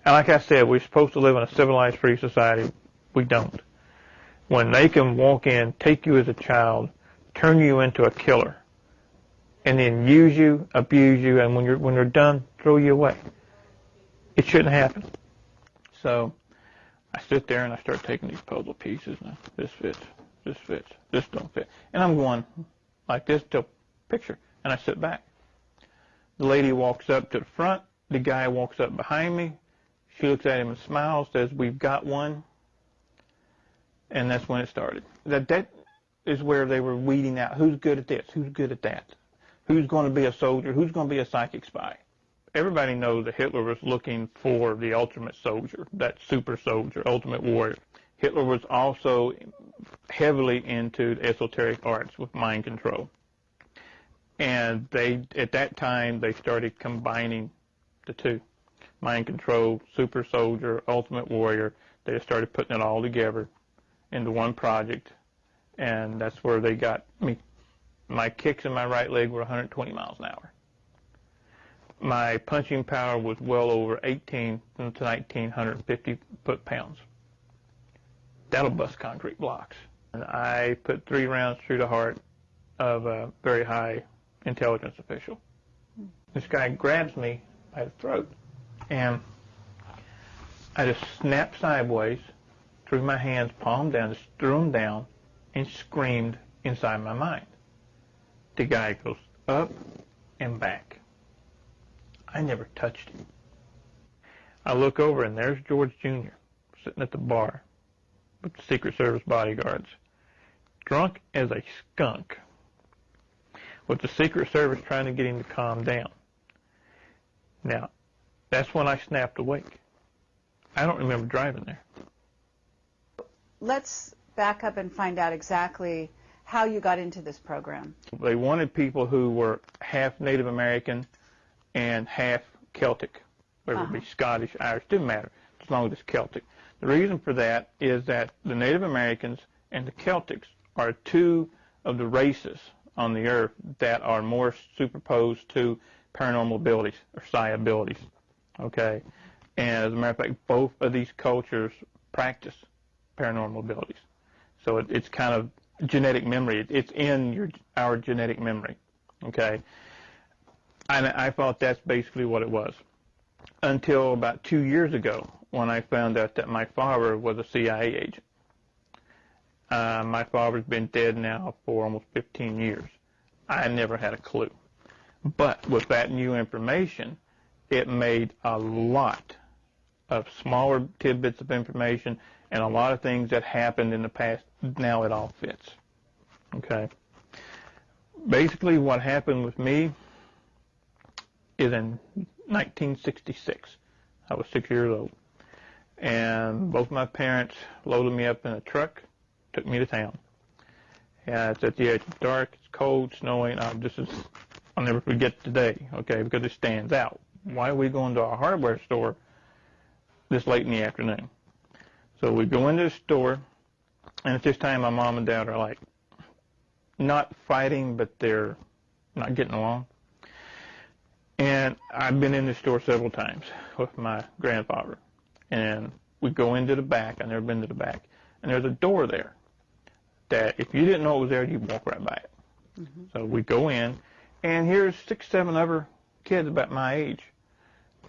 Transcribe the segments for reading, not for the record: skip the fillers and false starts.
And like I said, we're supposed to live in a civilized, free society. We don't. When they can walk in, take you as a child, turn you into a killer, and then use you, abuse you, and when they're done, throw you away. It shouldn't happen. So I sit there and I start taking these puzzle pieces. And this fits, this don't fit, and I'm going like this till picture. And I sit back. The lady walks up to the front. The guy walks up behind me. She looks at him and smiles, says, "We've got one." And that's when it started. That is where they were weeding out who's good at this, who's good at that, who's going to be a soldier, who's going to be a psychic spy. Everybody knows that Hitler was looking for the ultimate soldier, that super soldier, ultimate warrior. Hitler was also heavily into esoteric arts with mind control. And at that time, they started combining the two. Mind control, super soldier, ultimate warrior. They just started putting it all together into one project, and that's where they got me. My kicks in my right leg were 120 miles an hour. My punching power was well over 18 to 1,950 foot-pounds. That'll bust concrete blocks. And I put 3 rounds through the heart of a very high intelligence official. This guy grabs me by the throat, and I just snapped sideways, threw my hands palm down, just threw them down, and screamed inside my mind. The guy goes up and back. I never touched him. I look over, and there's George Jr. sitting at the bar with the Secret Service bodyguards, drunk as a skunk, with the Secret Service trying to get him to calm down. Now, that's when I snapped awake. I don't remember driving there. Let's back up and find out exactly how you got into this program. They wanted people who were half Native American and half Celtic, whether it be Scottish, Irish, didn't matter, as long as it's Celtic. The reason for that is that the Native Americans and the Celtics are 2 of the races on the earth that are more superposed to paranormal abilities or psi abilities. Okay? And as a matter of fact, both of these cultures practice paranormal abilities. So it's kind of genetic memory. It's in our genetic memory. Okay? And I thought that's basically what it was. Until about 2 years ago, when I found out that my father was a CIA agent. My father's been dead now for almost 15 years. I never had a clue. But with that new information, it made a lot of smaller tidbits of information and a lot of things that happened in the past. Now it all fits. Okay? Basically, what happened with me is in 1966. I was 6 years old. And both my parents loaded me up in a truck, took me to town. And it's at the edge. It's dark, it's cold, snowing. I'll never forget today, okay, because it stands out. Why are we going to a hardware store this late in the afternoon? So we go into the store, and at this time my mom and dad are like not fighting, but they're not getting along. And I've been in the store several times with my grandfather. And we go into the back. I've never been to the back. And there's a door there that if you didn't know it was there, you'd walk right by it. Mm-hmm. So we go in, and here's 6, 7 other kids about my age.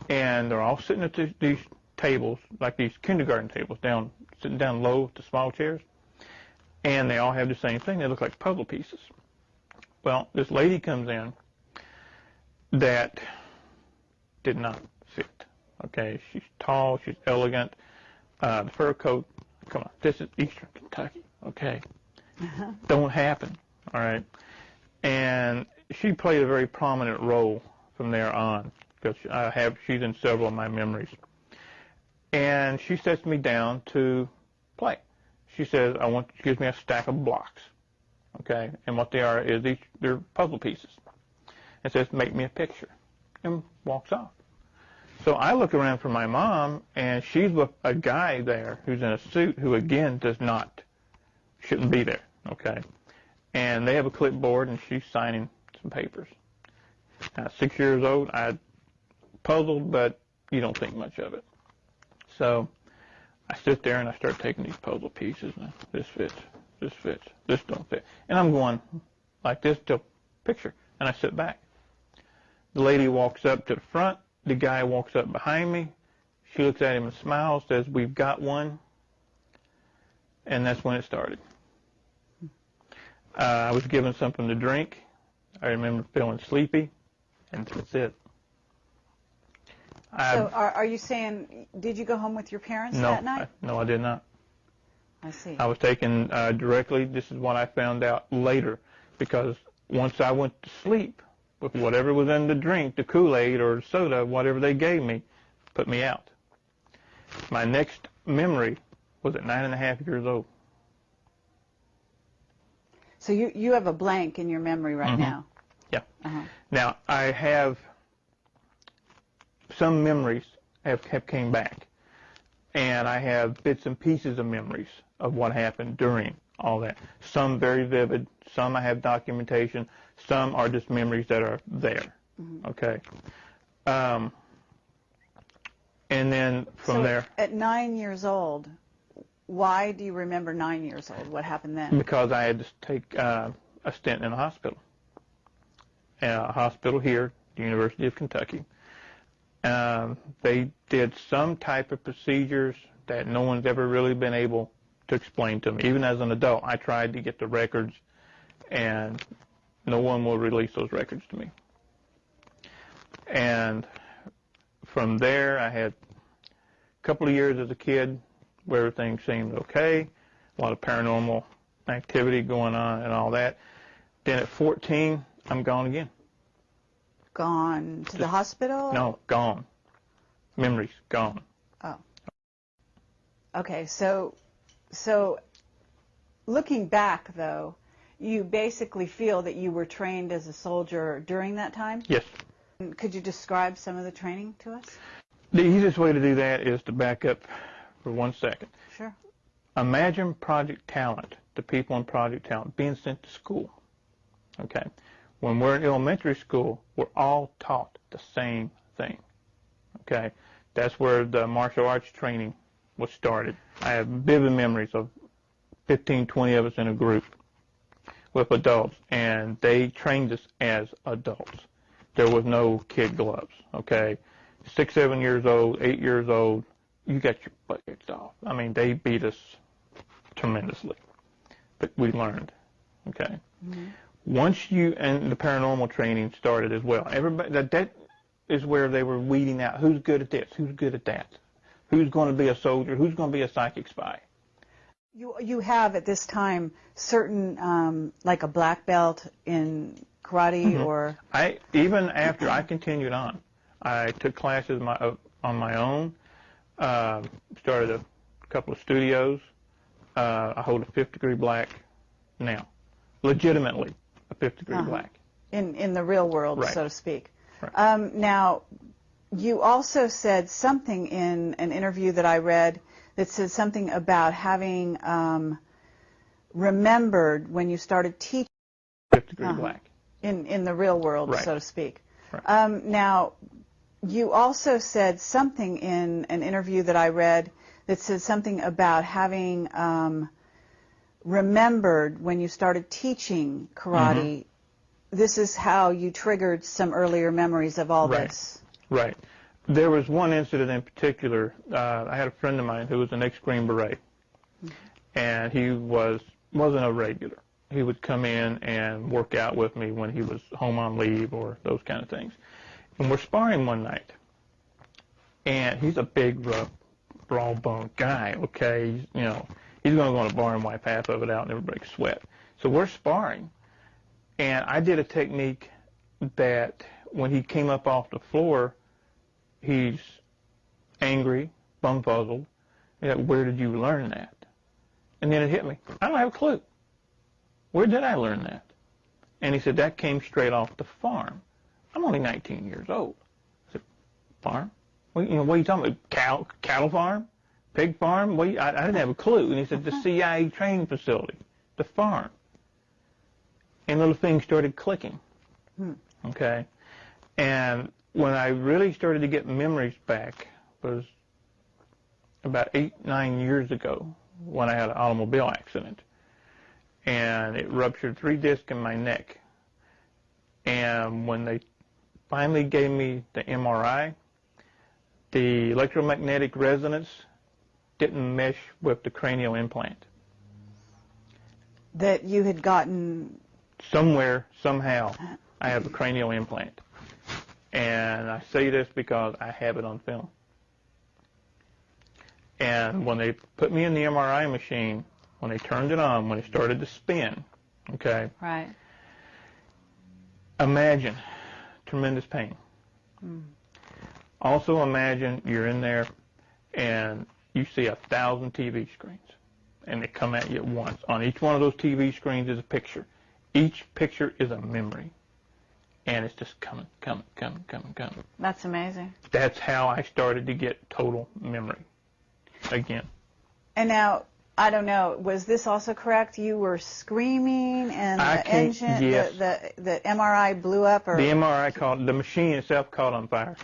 And they're all sitting at these tables, like these kindergarten tables, sitting down low with the small chairs. And they all have the same thing. They look like puzzle pieces. Well, this lady comes in that did not fit. Okay, she's tall, she's elegant. The fur coat come on, this is Eastern Kentucky, okay? Don't happen, all right? And she played a very prominent role from there on, because she's in several of my memories. And she sets me down to play. She says, she gives me a stack of blocks, okay? And what they are is they're puzzle pieces. And says, make me a picture, and walks off. So I look around for my mom, and she's with a guy there who's in a suit who, again, shouldn't be there, okay? And they have a clipboard, and she's signing some papers. Now, 6 years old, I puzzled, but you don't think much of it. So I sit there, and I start taking these puzzle pieces. And this fits, this don't fit. And I'm going like this till picture, and I sit back. The lady walks up to the front. The guy walks up behind me. She looks at him and smiles, says, we've got one. And that's when it started. I was given something to drink. I remember feeling sleepy, and that's it. So are you saying, did you go home with your parents that night? No, I did not. I see. I was taken directly. This is what I found out later, because once I went to sleep with whatever was in the drink, the Kool-Aid or soda, whatever they gave me, put me out. My next memory was at 9.5 years old. So you have a blank in your memory right now. Yeah. Now, I have some memories have came back, and I have bits and pieces of memories of what happened during all that. Some very vivid, some I have documentation, some are just memories that are there, okay? And then from there... At 9 years old, why do you remember 9 years old? What happened then? Because I had to take a stint in a hospital. A hospital here, the University of Kentucky. They did some type of procedures that no one's ever really been able to explain to me. Even as an adult, I tried to get the records, and no one will release those records to me. And from there, I had a couple of years as a kid where everything seemed okay, a lot of paranormal activity going on and all that. Then at 14, I'm gone again. Gone to the hospital? No, gone. Memories, gone. Oh. Okay, so looking back, though, you basically feel that you were trained as a soldier during that time? Yes. Could you describe some of the training to us? The easiest way to do that is to back up for 1 second. Sure. Imagine Project Talent, the people in Project Talent, being sent to school. Okay. When we're in elementary school, we're all taught the same thing. Okay. That's where the martial arts training was started. I have vivid memories of 15, 20 of us in a group with adults, and they trained us as adults. There was no kid gloves, okay? 6, 7 years old, 8 years old, you got your butt kicked off. I mean, they beat us tremendously, but we learned, okay? Once and the paranormal training started as well. Everybody, that is where they were weeding out who's good at this, who's good at that, who's going to be a soldier, who's going to be a psychic spy. You have at this time certain like a black belt in karate or... Even after I continued on, I took classes on my own, started a couple of studios. I hold a 5th degree black now, legitimately a 5th degree black. In the real world, right. So to speak. Right. Now, you also said something in an interview that I read that said something about having remembered when you started teaching 5th degree black. In the real world, right. So to speak. Right. Now, you also said something in an interview that I read that said something about having remembered when you started teaching karate. This is how you triggered some earlier memories of all this. Right. There was one incident in particular. I had a friend of mine who was an ex-Green Beret, and he wasn't a regular. He would come in and work out with me when he was home on leave or those kind of things. And we're sparring one night, and he's a big, rough broad boned guy, okay? He's going to go in a bar and wipe half of it out and never break a sweat. So we're sparring. And I did a technique that when he came up off the floor, he's angry, bumfuzzled. He's like, where did you learn that? And then it hit me. I don't have a clue. Where did I learn that? And he said, that came straight off the farm. I'm only 19 years old. I said, farm? What are you talking about? Cattle farm? Pig farm? I didn't have a clue. And he said, the CIA training facility, the farm. And little things started clicking. Okay? And when I really started to get memories back was about 8-9 years ago when I had an automobile accident. And it ruptured 3 discs in my neck. And when they finally gave me the MRI, the electromagnetic resonance didn't mesh with the cranial implant. That you had gotten... Somewhere, somehow, I have a cranial implant. And I say this because I have it on film. And when they put me in the MRI machine, when they turned it on, when it started to spin, okay? Right. Imagine tremendous pain. Also imagine you're in there and you see 1,000 TV screens and they come at you at once. On each one of those TV screens is a picture. Each picture is a memory. And it's just coming. That's amazing. That's how I started to get total memory again. And now, I don't know, was this also correct? You were screaming and the engine, yes. the MRI blew up? Or? The MRI the machine itself caught on fire.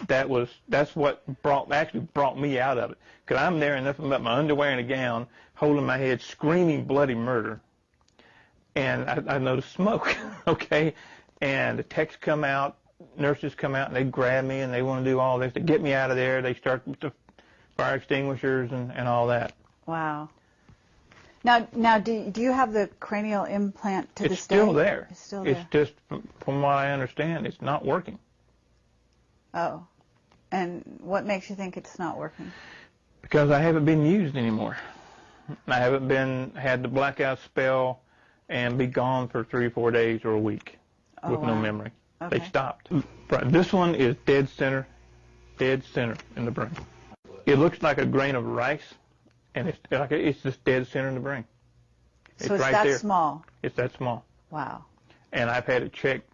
That's what actually brought me out of it. Because I'm there in nothing but my underwear and a gown, holding my head, screaming bloody murder. And I noticed smoke, okay? And the techs come out, nurses come out, and they grab me, and they want to do all this to get me out of there. They start with the fire extinguishers and all that. Wow. Now, do you have the cranial implant to this day? It's still there. It's still there. It's just, from what I understand, it's not working. Oh. And what makes you think it's not working? Because I haven't been used anymore. I haven't had the blackout spell and be gone for 3 or 4 days or a week with no memory. Okay. They stopped. This one is dead center in the brain. It looks like a grain of rice, and it's just dead center in the brain. So it's right that there. Small? It's that small. Wow. And I've had it checked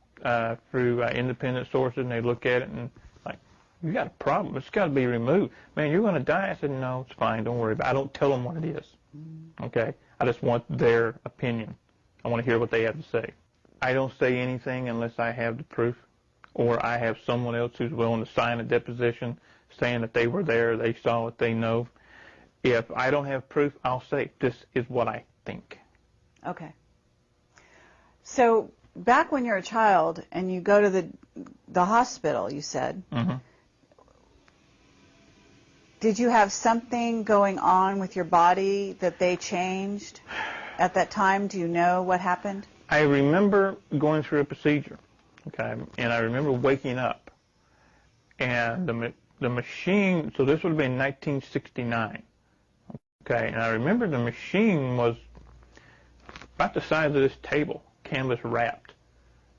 through independent sources, and they look at it and like, you got a problem. It's got to be removed. Man, you're going to die. I said, no, it's fine. Don't worry about it. I don't tell them what it is. Okay? I just want their opinion. I want to hear what they have to say. I don't say anything unless I have the proof, or I have someone else who's willing to sign a deposition saying that they were there, they saw it, they know. If I don't have proof, I'll say, this is what I think. Okay. So back when you're a child and you go to the hospital, you said, did you have something going on with your body that they changed at that time? Do you know what happened? I remember going through a procedure, okay, and I remember waking up, and the machine, so this would have been 1969, okay, and I remember the machine was about the size of this table, canvas wrapped,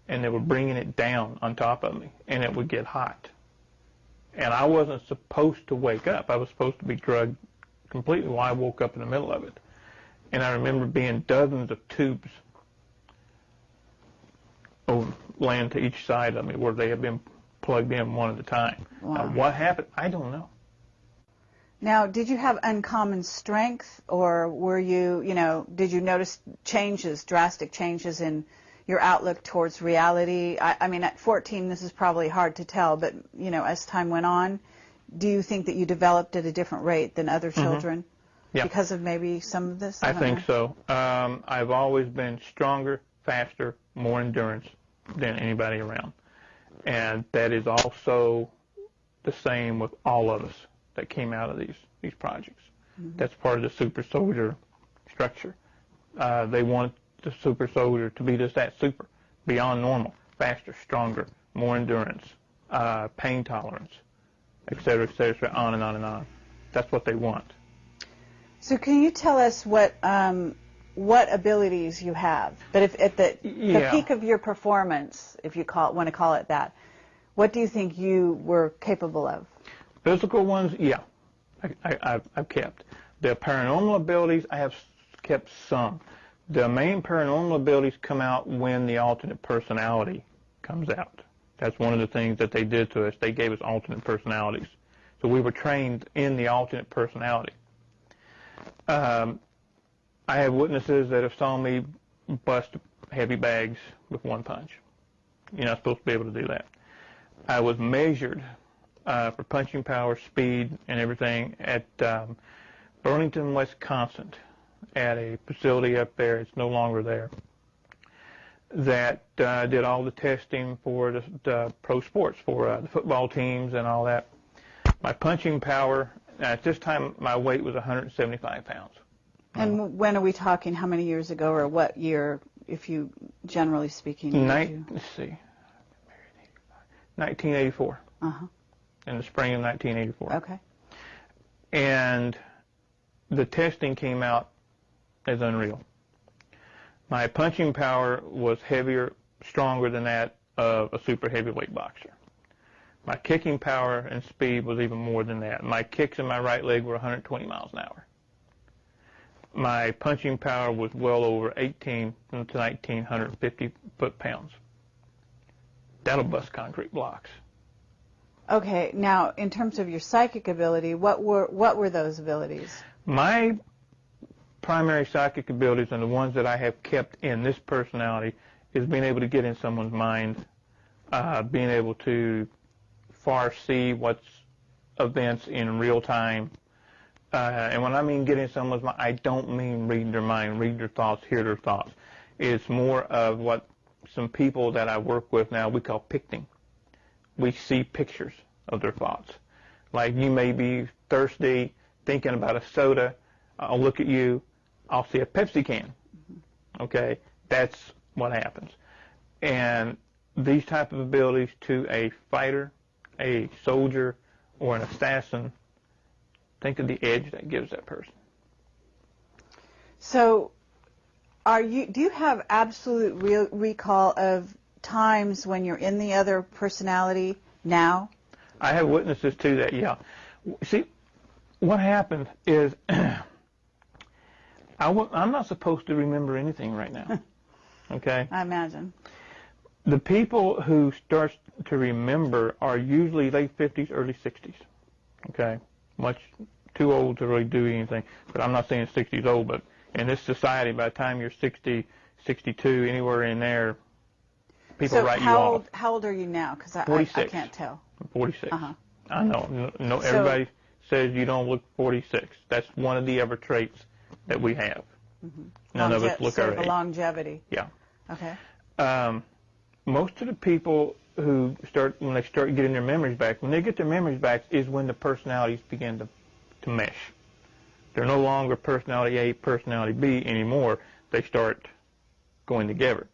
and they were bringing it down on top of me, and it would get hot. And I wasn't supposed to wake up. I was supposed to be drugged completely while I woke up in the middle of it. And I remember being dozens of tubes laying to each side of me where they had been plugged in one at a time. Wow. Now, what happened? I don't know. Now, did you have uncommon strength, or were you, did you notice drastic changes in your outlook towards reality? I mean, at 14, this is probably hard to tell, but, as time went on, do you think that you developed at a different rate than other children? Yeah. Because of maybe some of this? I think so. I've always been stronger, faster, more endurance than anybody around. And that is also the same with all of us that came out of these projects. That's part of the super soldier structure. They want the super soldier to be just that super, beyond normal, faster, stronger, more endurance, pain tolerance, et cetera, on and on and on. That's what they want. So can you tell us what abilities you have? But if at the peak of your performance, if you want to call it that, what do you think you were capable of? Physical ones, yeah, I've kept. The paranormal abilities, I have kept some. The main paranormal abilities come out when the alternate personality comes out. That's one of the things that they did to us. They gave us alternate personalities. So we were trained in the alternate personality. I have witnesses that have saw me bust heavy bags with one punch. You're not supposed to be able to do that. I was measured for punching power, speed, and everything at Burlington, Wisconsin, at a facility up there. It's no longer there. That did all the testing for the pro sports, for the football teams and all that. My punching power, at this time, my weight was 175 pounds. And when are we talking? How many years ago, or what year, if you, generally speaking? Let's see, 1984. Uh-huh. In the spring of 1984. Okay. And the testing came out as unreal. My punching power was heavier, stronger than that of a super heavyweight boxer. My kicking power and speed was even more than that. My kicks in my right leg were 120 miles an hour. My punching power was well over 18 to 1,950 foot-pounds. That'll bust concrete blocks. Okay, now in terms of your psychic ability, what were those abilities? My primary psychic abilities, and the ones that I have kept in this personality, is being able to get in someone's mind, being able to foresee what's events in real time. And when I mean get in someone's mind, I don't mean read their mind, read their thoughts, hear their thoughts. It's more of what some people that I work with now we call picting. We see pictures of their thoughts. Like you may be thirsty, thinking about a soda. I'll look at you. I'll see a Pepsi can. Okay? That's what happens. And these type of abilities to a fighter, a soldier, or an assassin, think of the edge that gives that person. So do you have absolute recall of times when you're in the other personality now? I have witnesses to that, yeah. See, what happened is I'm not supposed to remember anything right now, okay? I imagine. The people who start to remember are usually late 50s, early 60s, okay? Much too old to really do anything, but I'm not saying 60 is old, but in this society, by the time you're 60, 62, anywhere in there, people write you off. So how old are you now? Because I can't tell. I'm 46. Uh-huh. I know. No, everybody says you don't look 46. That's one of the other traits that we have. Mm-hmm. None of us look our age. Longevity. Yeah. Okay. Most of the people who when they start getting their memories back, when they get their memories back is when the personalities begin to mesh. They're no longer personality A, personality B anymore. They start going together.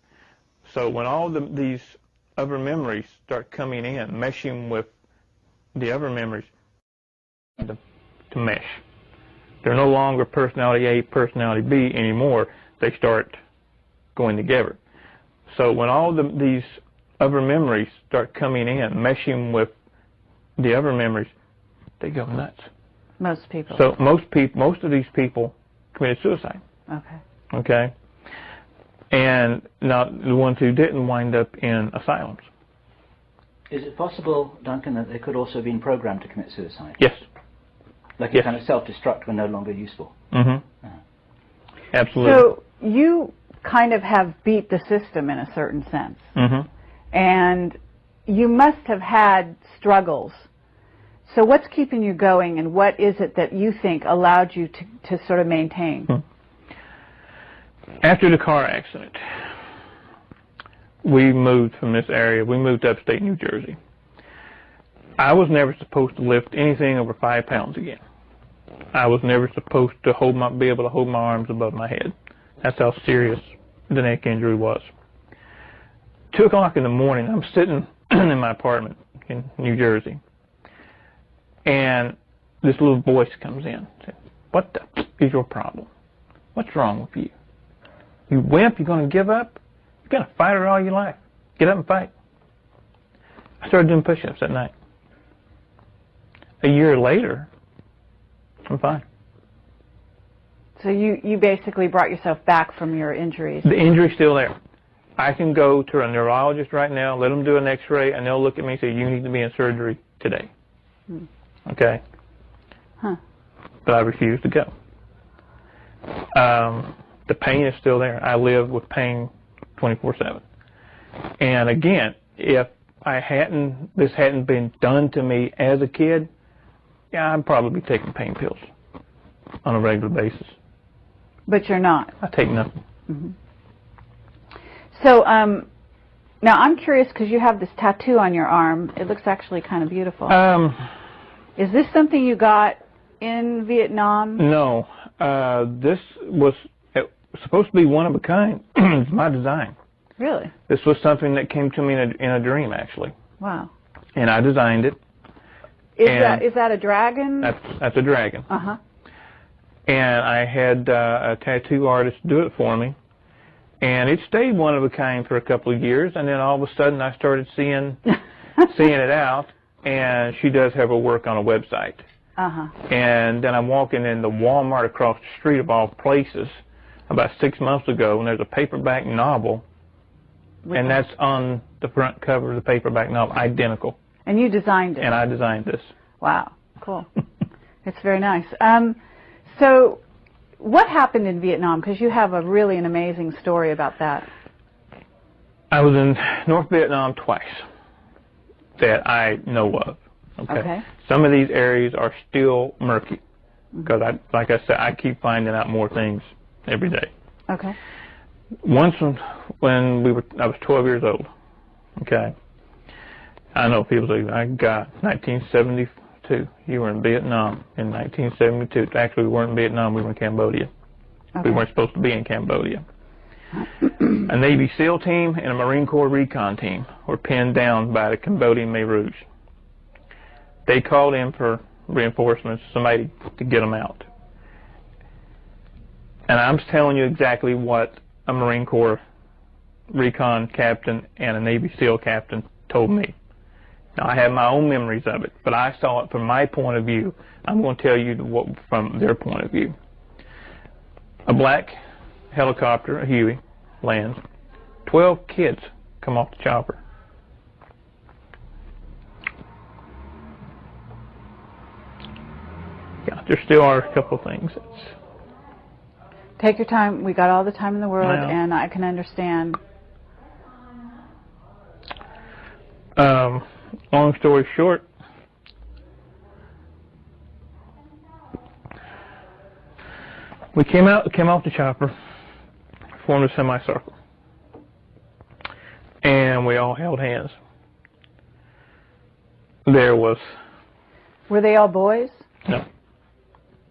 So when all these other memories start coming in, meshing with the other memories, to mesh. They're no longer personality A, personality B anymore. They start going together. So when all these other memories start coming in, meshing with the other memories, they go nuts. Most people. So most of these people committed suicide. Okay. Okay. And now the ones who didn't wind up in asylums. Is it possible, Duncan, that they could also have been programmed to commit suicide? Yes. Like a kind of self-destruct when no longer useful? Mm-hmm. Absolutely. So you kind of have beat the system in a certain sense. Mm-hmm. And you must have had struggles. So what's keeping you going, and what is it that you think allowed you to sort of maintain? After the car accident, we moved from this area. We moved to upstate New Jersey. I was never supposed to lift anything over 5 pounds again. I was never supposed to be able to hold my arms above my head. That's how serious the neck injury was. 2 o'clock in the morning, I'm sitting in my apartment in New Jersey, and this little voice comes in. Said, what the is your problem? What's wrong with you? You wimp, you're going to give up? You've been a fighter all your life. Get up and fight. I started doing push-ups that night. A year later, I'm fine. So you basically brought yourself back from your injuries. The injury's still there. I can go to a neurologist right now, let them do an x-ray, and they'll look at me and say, you need to be in surgery today. Okay? Huh. But I refuse to go. The pain is still there. I live with pain 24/7. And again, if this hadn't been done to me as a kid, yeah, I'd probably be taking pain pills on a regular basis. But you're not. I take nothing. Mm-hmm. So now I'm curious because you have this tattoo on your arm. It looks actually kind of beautiful. Is this something you got in Vietnam? No. This was supposed to be one of a kind. It's my design. Really? This was something that came to me in a dream, actually. Wow. And I designed it. Is that a dragon? That's a dragon. Uh-huh. And I had a tattoo artist do it for me. And it stayed one of a kind for a couple of years, and then all of a sudden I started seeing it out, and she does have her work on a website. Uh-huh. And then I'm walking in the Walmart across the street of all places about 6 months ago, and there's a paperback novel, and that's on the front cover of the paperback novel, identical. And you designed it? And I designed this. Wow, cool. It's very nice. So what happened in Vietnam? Because you have an amazing story about that. I was in North Vietnam twice that I know of. Okay. Some of these areas are still murky because, like I said, I keep finding out more things every day. Okay. Once when I was 12 years old. Okay. I know people say, "I got 1972. You were in Vietnam in 1972." Actually, we weren't in Vietnam. We were in Cambodia. Okay. We weren't supposed to be in Cambodia. A Navy SEAL team and a Marine Corps recon team were pinned down by the Cambodian Khmer Rouge. They called in for reinforcements, somebody to get them out. And I'm telling you exactly what a Marine Corps recon captain and a Navy SEAL captain told me. Now, I have my own memories of it, but I saw it from my point of view. I'm going to tell you from their point of view. A black helicopter, a Huey, lands. 12 kids come off the chopper. Yeah, there still are a couple of things. Take your time. We got all the time in the world, and I can understand. Long story short, we came off the chopper, formed a semicircle, and we all held hands. Were they all boys? No.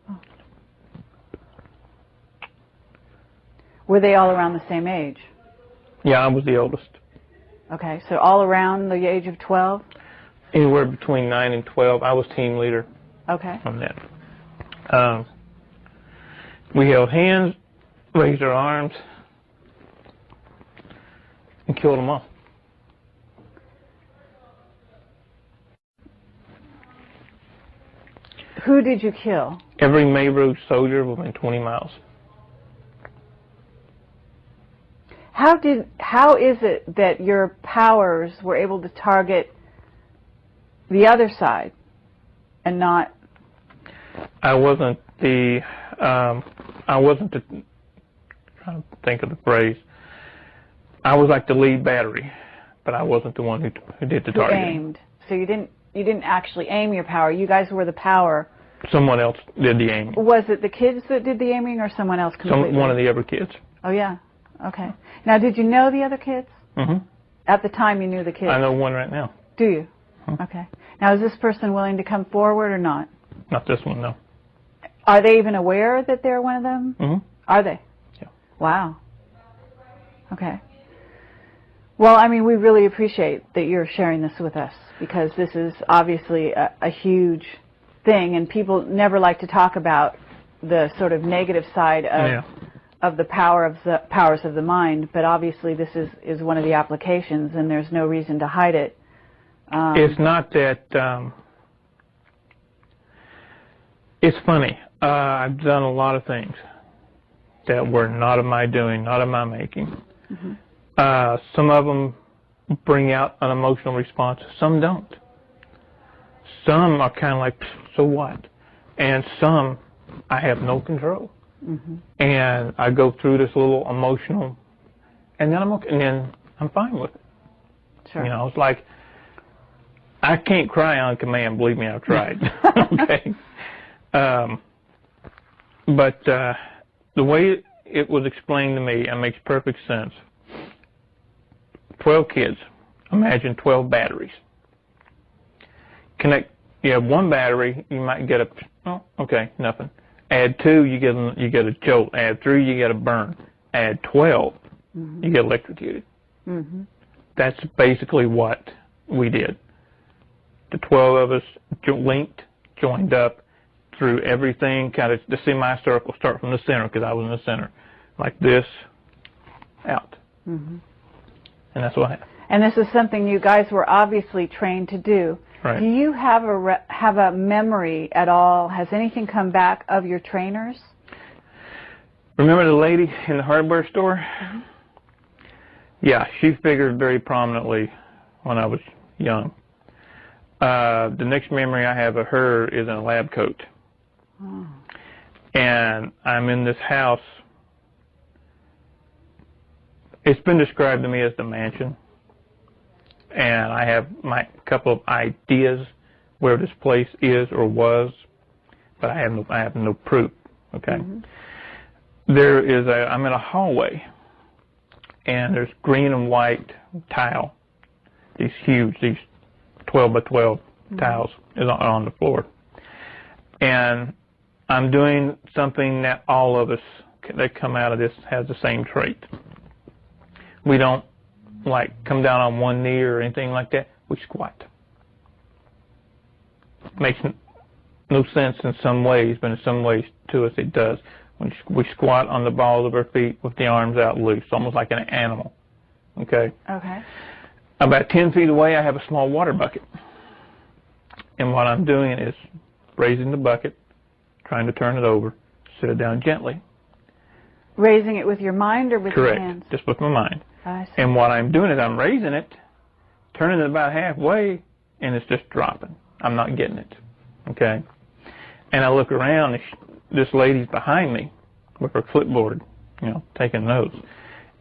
Oh. Were they all around the same age? Yeah, I was the oldest. Okay, so all around the age of 12? Anywhere between 9 and 12. I was team leader. Okay. On that. We held hands, raised our arms, and killed them all. Who did you kill? Every Khmer Rouge soldier within 20 miles. How is it that your powers were able to target the other side and not? I wasn't the trying to think of the phrase. I was like the lead battery, but I wasn't the one who did the targeting. Aimed. So you didn't actually aim your power. You guys were the power. Someone else did the aiming. Was it the kids that did the aiming or someone else completely? One of the other kids. Oh, yeah. Okay. Now, did you know the other kids? Mm-hmm. At the time you knew the kids? I know one right now. Do you? Mm-hmm. Okay. Now, is this person willing to come forward or not? Not this one, no. Are they even aware that they're one of them? Mm-hmm. Are they? Yeah. Wow. Okay. Well, I mean, we really appreciate that you're sharing this with us because this is obviously a huge thing, and people never like to talk about the sort of negative side of the powers of the mind. But obviously, this is one of the applications, and there's no reason to hide it. It's not that. It's funny. I've done a lot of things that were not of my doing, not of my making. Some of them bring out an emotional response. Some don't. Some are kind of like, so what? And some, I have no control. And I go through this little emotional, and then I'm okay, and then I'm fine with it. Sure. You know, it's like, I can't cry on command. Believe me, I've tried. Okay. But the way it was explained to me, it makes perfect sense. 12 kids. Imagine 12 batteries. You have one battery, you might get nothing. Add 2, you get a jolt. Add 3, you get a burn. Add 12, you get electrocuted. That's basically what we did. The 12 of us joined up through everything, kind of the semicircle, start from the center, because I was in the center, like this, out. And that's what happened. And this is something you guys were obviously trained to do. Right. Do you have a memory at all? Has anything come back of your trainers? Remember the lady in the hardware store? Yeah, she figured very prominently when I was young. The next memory I have of her is in a lab coat. And I'm in this house. It's been described to me as the mansion. And I have my couple of ideas where this place is or was, but I have no proof. Okay. I'm in a hallway, and there's green and white tile. These 12 by 12 tiles is on the floor. And I'm doing something that all of us that come out of this has the same trait. We don't come down on one knee or anything like that. We squat. Makes no sense in some ways, but in some ways to us it does. We squat on the balls of our feet with the arms out loose, almost like an animal. Okay? Okay. About 10 feet away, I have a small water bucket. And what I'm doing is raising the bucket, trying to turn it over, sit it down gently. Raising it with your mind or with your hands? Correct, just with my mind. I see. And what I'm doing is I'm raising it, turning it about halfway, and it's just dropping. I'm not getting it. Okay? And I look around, and this lady's behind me with her clipboard, taking notes.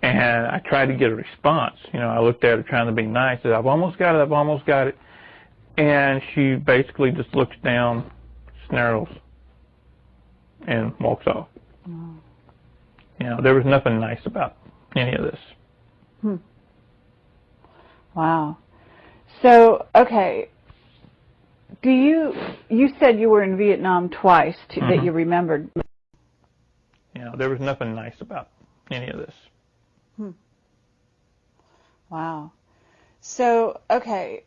And I tried to get a response. I looked at her trying to be nice. I said, I've almost got it. And she basically just looks down, snarls, and walks off. There was nothing nice about any of this. Wow. So, okay, you said you were in Vietnam twice that you remembered. There was nothing nice about any of this. Wow. So, okay,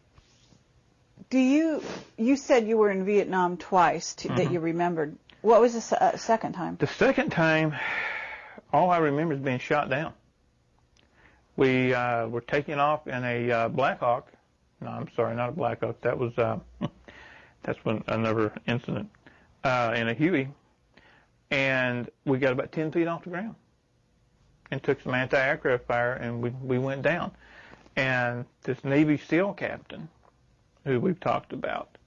you said you were in Vietnam twice that you remembered. What was the second time? The second time, all I remember is being shot down. We were taking off in a Black Hawk. No, I'm sorry, not a Black Hawk. That was that's another incident in a Huey, and we got about 10 feet off the ground, and took some anti-aircraft fire, and we went down. And this Navy SEAL captain, who we've talked about,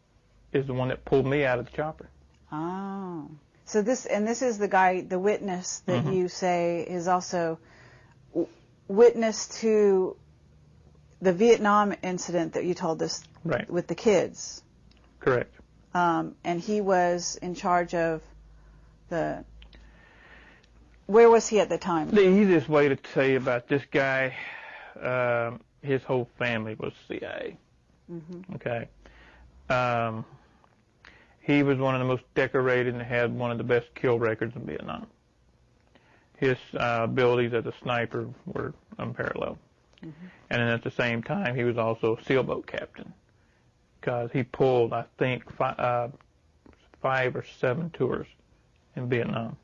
is the one that pulled me out of the chopper. Oh, so this is the guy, the witness that you say is also witness to the Vietnam incident that you told us with the kids. Correct. And he was in charge of where was he at the time? The easiest way to tell you about this guy, his whole family was CIA. Okay. He was one of the most decorated and had one of the best kill records in Vietnam. His abilities as a sniper were unparalleled. And then at the same time, he was also a sailboat captain, because he pulled, I think, 5 or 7 tours in Vietnam.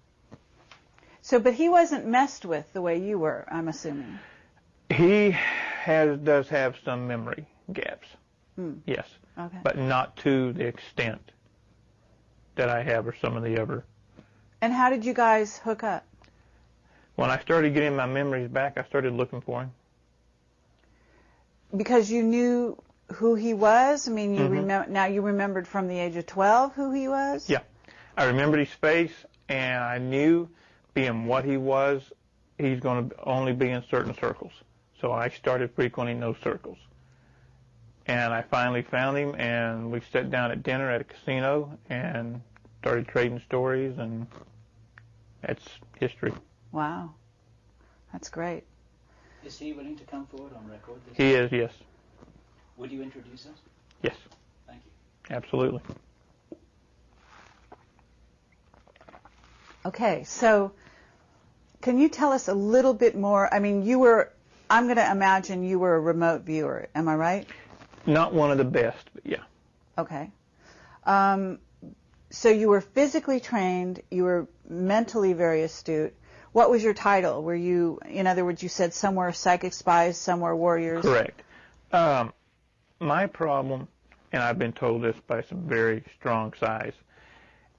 So, but he wasn't messed with the way you were, I'm assuming. He does have some memory gaps, yes, Okay. but not to the extent that I have or some of the other. And how did you guys hook up? When I started getting my memories back, I started looking for him. Because you knew who he was? I mean, now you remembered from the age of 12 who he was? Yeah. I remembered his face, and I knew, being what he was, he's going to only be in certain circles. So I started frequenting those circles. And I finally found him, and we sat down at dinner at a casino and started trading stories, and that's history. Wow. That's great. Is he willing to come forward on record? He is, yes. Would you introduce us? Yes. Thank you. Absolutely. Okay, so can you tell us a little bit more? I mean, I'm going to imagine you were a remote viewer. Am I right? Not one of the best, but yeah. Okay. So you were physically trained. You were mentally very astute. What was your title? Were you, in other words, you said some were psychic spies, some were warriors? Correct. My problem, and I've been told this by some very strong sides,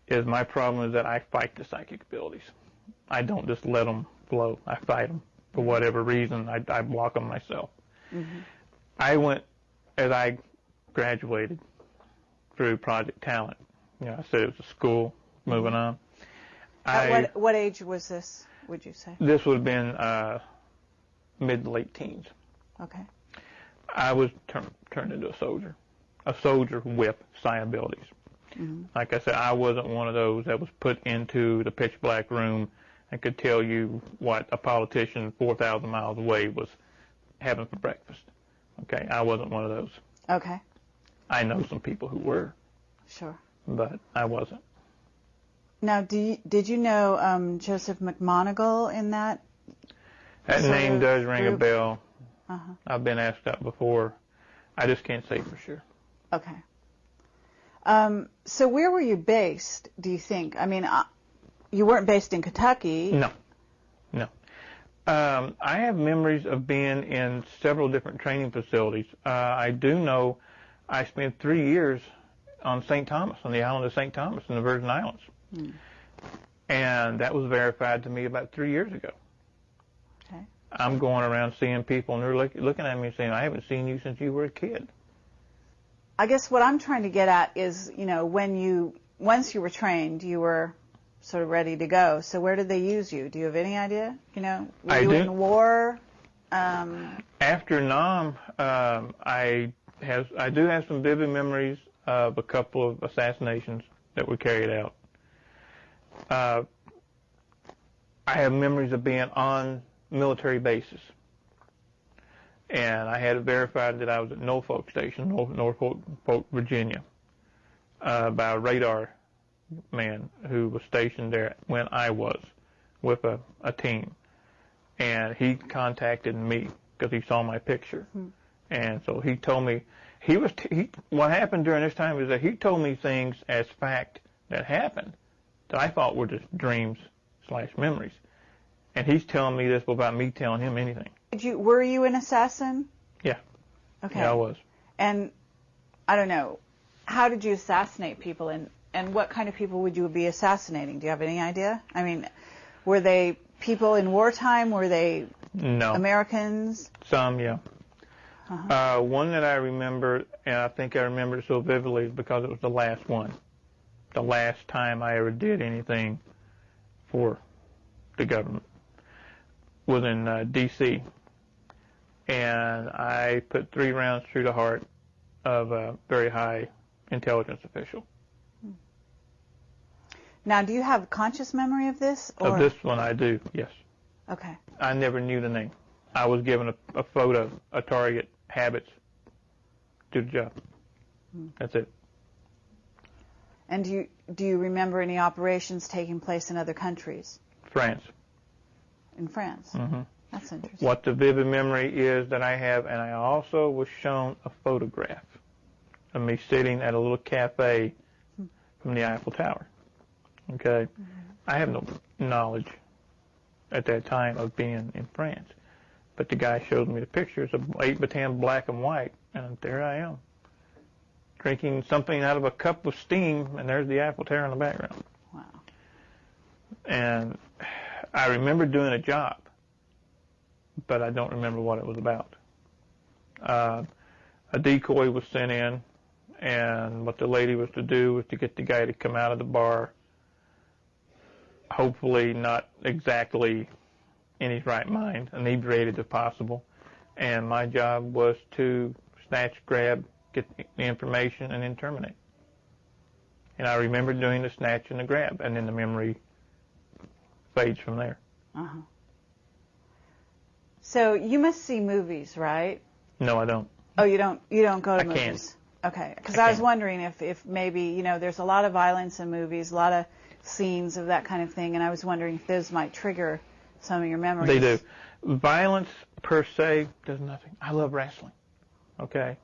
is my problem is that I fight the psychic abilities. I don't just let them flow. I fight them for whatever reason. I block them myself. Mm-hmm. I went, as I graduated through Project Talent, I said it was a school, moving on. At what age was this, would you say? This would have been mid to late teens. Okay. I was turned into a soldier with psi abilities. Mm-hmm. Like I said, I wasn't one of those that was put into the pitch black room and could tell you what a politician 4,000 miles away was having for breakfast. Okay, I wasn't one of those. Okay. I know some people who were. Sure. But I wasn't. Now, did you know Joseph McMoneagle in that? That name does ring group? a bell. Uh-huh. I've been asked that before. I just can't say for sure. Okay. So where were you based, do you think? I mean, you weren't based in Kentucky. No. I have memories of being in several different training facilities. I do know I spent 3 years on St. Thomas, on the island of St. Thomas in the Virgin Islands. And that was verified to me about 3 years ago. Okay. I'm going around seeing people, and they're looking at me and saying, I haven't seen you since you were a kid. I guess what I'm trying to get at is, once you were trained, you were sort of ready to go. So where did they use you? Do you have any idea? Were you in war? After Nam, I do have some vivid memories of a couple of assassinations that were carried out. I have memories of being on military bases. And I had it verified that I was at Norfolk Station, Norfolk, Virginia, by a radar man who was stationed there when I was with a team. And he contacted me because he saw my picture. And so he told me, what happened during this time is that he told me things as fact that happened that I thought were just dreams/memories. And he's telling me this without me telling him anything. Were you an assassin? Yeah. Okay. Yeah, I was. And I don't know, how did you assassinate people, and what kind of people would you be assassinating? Do you have any idea? I mean, were they people in wartime? Were they Americans? Some, yeah. One that I remember, and I think I remember it so vividly, is because it was the last one. The last time I ever did anything for the government was in D.C. And I put 3 rounds through the heart of a very high intelligence official. Now, do you have conscious memory of this? Of this one, I do, yes. Okay. I never knew the name. I was given a photo, a target, habits, do the job. That's it. And do you remember any operations taking place in other countries? France. In France? Mm-hmm. That's interesting. What the vivid memory is that I have, and I also was shown a photograph of me sitting at a little cafe from the Eiffel Tower. Okay? I have no knowledge at that time of being in France. But the guy showed me the pictures of 8x10 black and white, and there I am, drinking something out of a cup of steam, and there's the Eiffel Tower in the background. Wow. And I remember doing a job, but I don't remember what it was about. A decoy was sent in, and what the lady was to do was to get the guy to come out of the bar, hopefully not exactly in his right mind, inebriated if possible. And my job was to snatch, grab, get the information, and then terminate. And I remember doing the snatch and the grab, and then the memory fades from there. Uh-huh. So you must see movies, right? No, I don't. Oh, you don't go to I movies? can't. Okay, because I was wondering if maybe, you know, there's a lot of violence in movies, a lot of scenes of that kind of thing, and I was wondering if those might trigger some of your memories. They do. Violence per se does nothing. I love wrestling. Okay.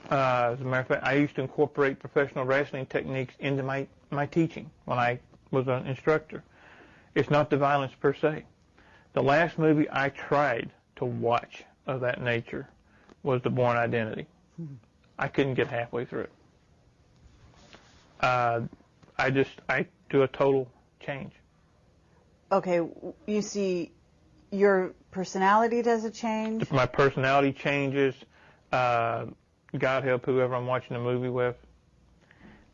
As a matter of fact, I used to incorporate professional wrestling techniques into my teaching when I was an instructor. It's not the violence per se. The last movie I tried to watch of that nature was The Bourne Identity. I couldn't get halfway through it. I do a total change. Okay, you see, your personality does a change? My personality changes. God help whoever I'm watching a movie with.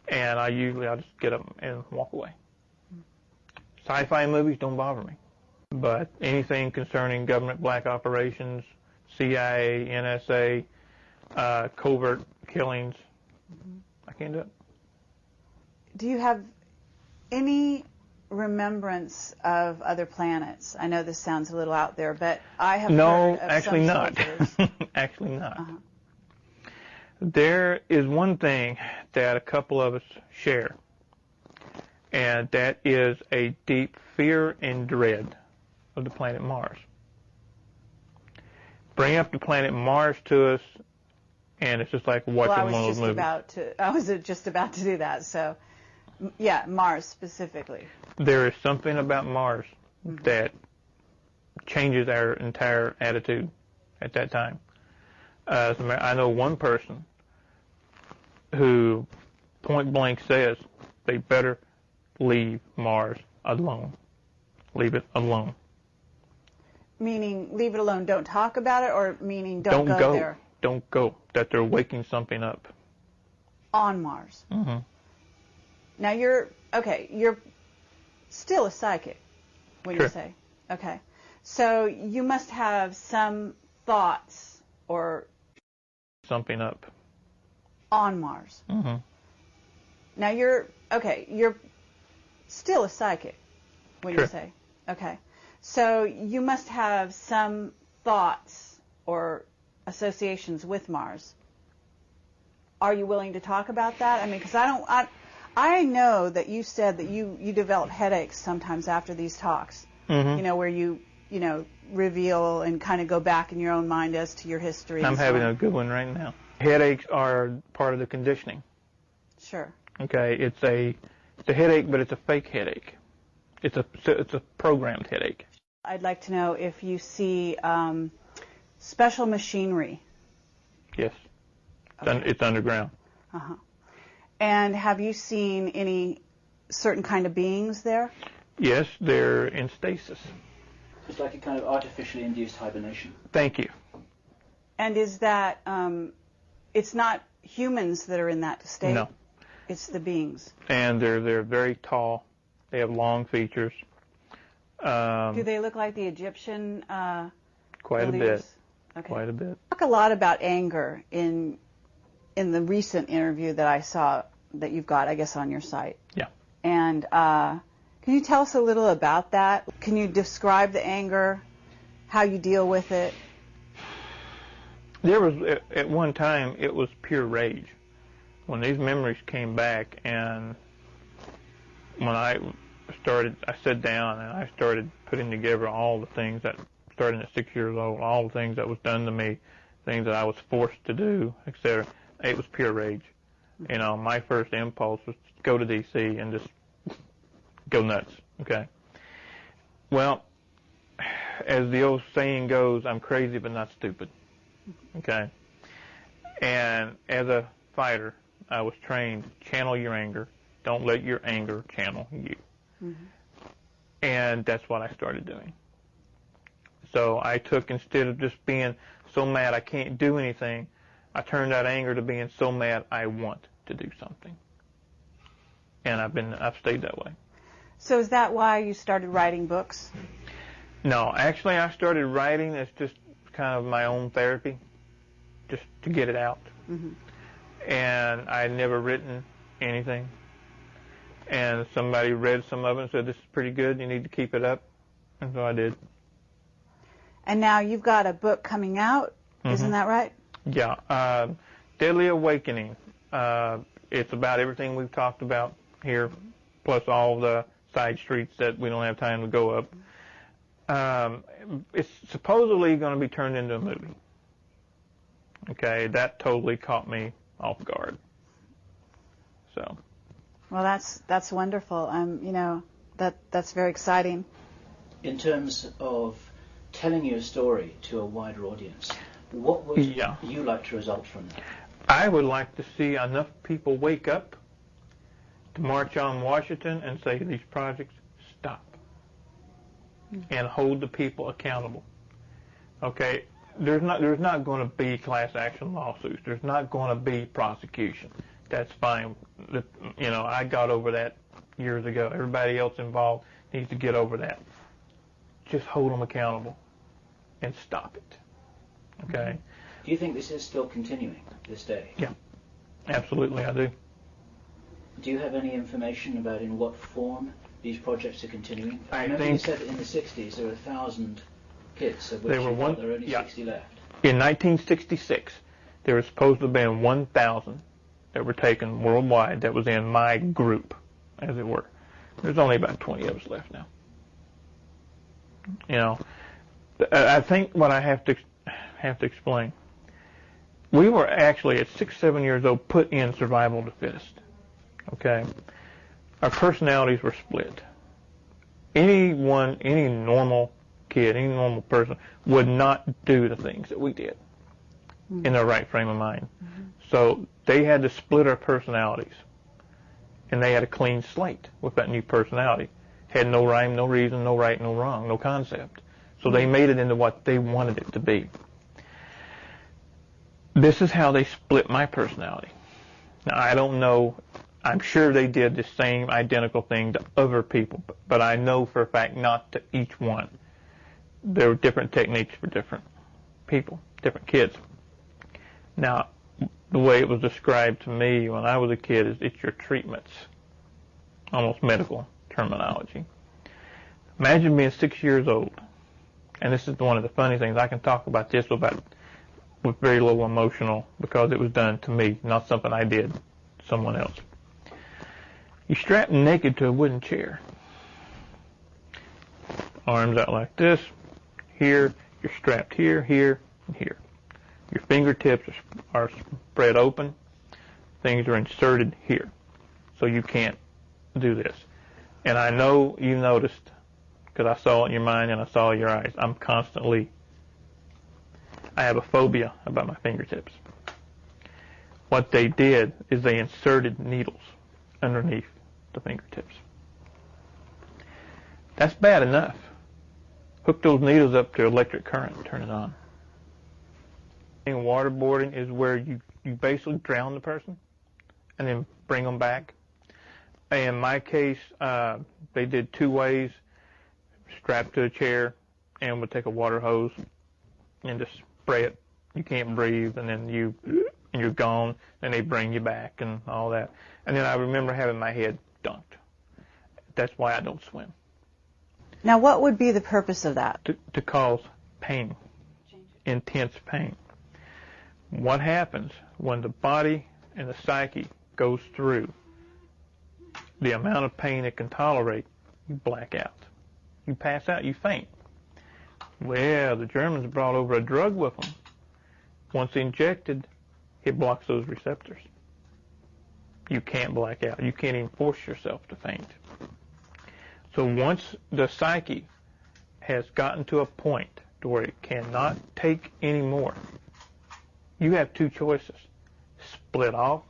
And I'll just get up and walk away. Sci-fi movies don't bother me. But anything concerning government black operations, CIA, NSA, covert killings, I can't do it. Do you have any remembrance of other planets? I know this sounds a little out there, but I have heard of actually some not. soldiers. Actually not. Uh-huh. There is one thing that a couple of us share, and that is a deep fear and dread of the planet Mars. Bring up the planet Mars to us, and it's just like watching one of those movies. I was just about to do that. So, yeah, Mars specifically. There is something about Mars that changes our entire attitude at that time. I know one person who point blank says they better leave Mars alone. Leave it alone. Meaning leave it alone, don't talk about it, or meaning don't go there? Don't go. That they're waking something up. On Mars. Mm-hmm. Now you're still a psychic when Sure. you say. Okay. So you must have some thoughts or something up. On Mars. Mm-hmm. Now you're still a psychic when Sure. you say. Okay. So you must have some thoughts or associations with Mars. Are you willing to talk about that? I mean, because I know that you said that you develop headaches sometimes after these talks. Mm-hmm. You know, where you reveal and kind of go back in your own mind as to your history. I'm and so having on. a good one right now. Headaches are part of the conditioning. Sure. Okay, it's a headache, but it's a fake headache. It's a programmed headache. I'd like to know if you see special machinery. Yes, Okay. it's underground. Uh-huh. And have you seen any certain kind of beings there? Yes, they're in stasis. It's like a kind of artificially induced hibernation. Thank you. And is that it's not humans that are in that state? No. It's the beings. And they're very tall. They have long features. Do they look like the Egyptian Quite believers? a bit. Okay. Quite a bit. Talk a lot about anger in the recent interview that I saw that you've got, I guess, on your site. Yeah. And can you tell us a little about that? Can you describe the anger, how you deal with it? There was, at one time, it was pure rage. When these memories came back, and when I sat down and I started putting together all the things that, starting at 6 years old, all the things that was done to me, things that I was forced to do, etc. It was pure rage. You know, my first impulse was to go to D.C. and just go nuts, okay? Well, as the old saying goes, I'm crazy but not stupid, okay? And as a fighter, I was trained, channel your anger. Don't let your anger channel you. Mm-hmm. And that's what I started doing. So I took, instead of just being so mad I can't do anything, I turned that anger to being so mad I want to do something. And I've stayed that way. So is that why you started writing books? No, actually I started writing as just kind of my own therapy, just to get it out. Mm-hmm. And I had never written anything. And somebody read some of it and said, this is pretty good, you need to keep it up. And so I did. And now you've got a book coming out, isn't that right? Yeah, Deadly Awakening. It's about everything we've talked about here, plus all the side streets that we don't have time to go up. It's supposedly going to be turned into a movie. Okay, that totally caught me off guard. So. Well, that's wonderful. You know, that's very exciting. In terms of telling your story to a wider audience, what would you like to result from that? I would like to see enough people wake up to march on Washington and say these projects stop, and hold the people accountable. Okay, there's not going to be class action lawsuits. There's not going to be prosecution. That's fine. You know, I got over that years ago. Everybody else involved needs to get over that. Just hold them accountable and stop it. Okay? Do you think this is still continuing this day? Yeah, absolutely I do. Do you have any information about in what form these projects are continuing? I remember think you said in the 60s there were 1,000 kids, of which there were there are only 60 left. In 1966, there was supposed to have been 1,000 that were taken worldwide that was in my group, as it were. There's only about 20 of us left now. You know, I think what I have to explain, we were actually at 6, 7 years old put in survival of the fittest. Okay? Our personalities were split. Any normal kid, any normal person would not do the things that we did in their right frame of mind. Mm-hmm. So they had to split our personalities, and they had a clean slate with that new personality. Had no rhyme, no reason, no right, no wrong, no concept. So they made it into what they wanted it to be. This is how they split my personality. Now, I don't know. I'm sure they did the same identical thing to other people, but I know for a fact not to each one. There were different techniques for different people, different kids. Now, the way it was described to me when I was a kid is it's your treatments, almost medical terminology. Imagine being 6 years old, and this is one of the funny things. I can talk about this with very little emotional because it was done to me, not something I did to someone else. You're strapped naked to a wooden chair. Arms out like this. Here, you're strapped here, here, and here. Your fingertips are spread open. Things are inserted here. So you can't do this. And I know you noticed, because I saw it in your mind and I saw it in your eyes, I have a phobia about my fingertips. What they did is they inserted needles underneath the fingertips. That's bad enough. Hook those needles up to electric current and turn it on. Waterboarding is where you basically drown the person and then bring them back. In my case, they did 2 ways: strapped to a chair, and would take a water hose and just spray it. You can't breathe, and then you're gone. Then they bring you back and all that. And then I remember having my head dunked. That's why I don't swim. Now, what would be the purpose of that? To cause pain, intense pain. What happens when the body and the psyche goes through the amount of pain it can tolerate? You black out. You pass out. You faint. Well, the Germans brought over a drug with them. Once injected, it blocks those receptors. You can't black out. You can't even force yourself to faint. So once the psyche has gotten to a point to where it cannot take any more, you have two choices. Split off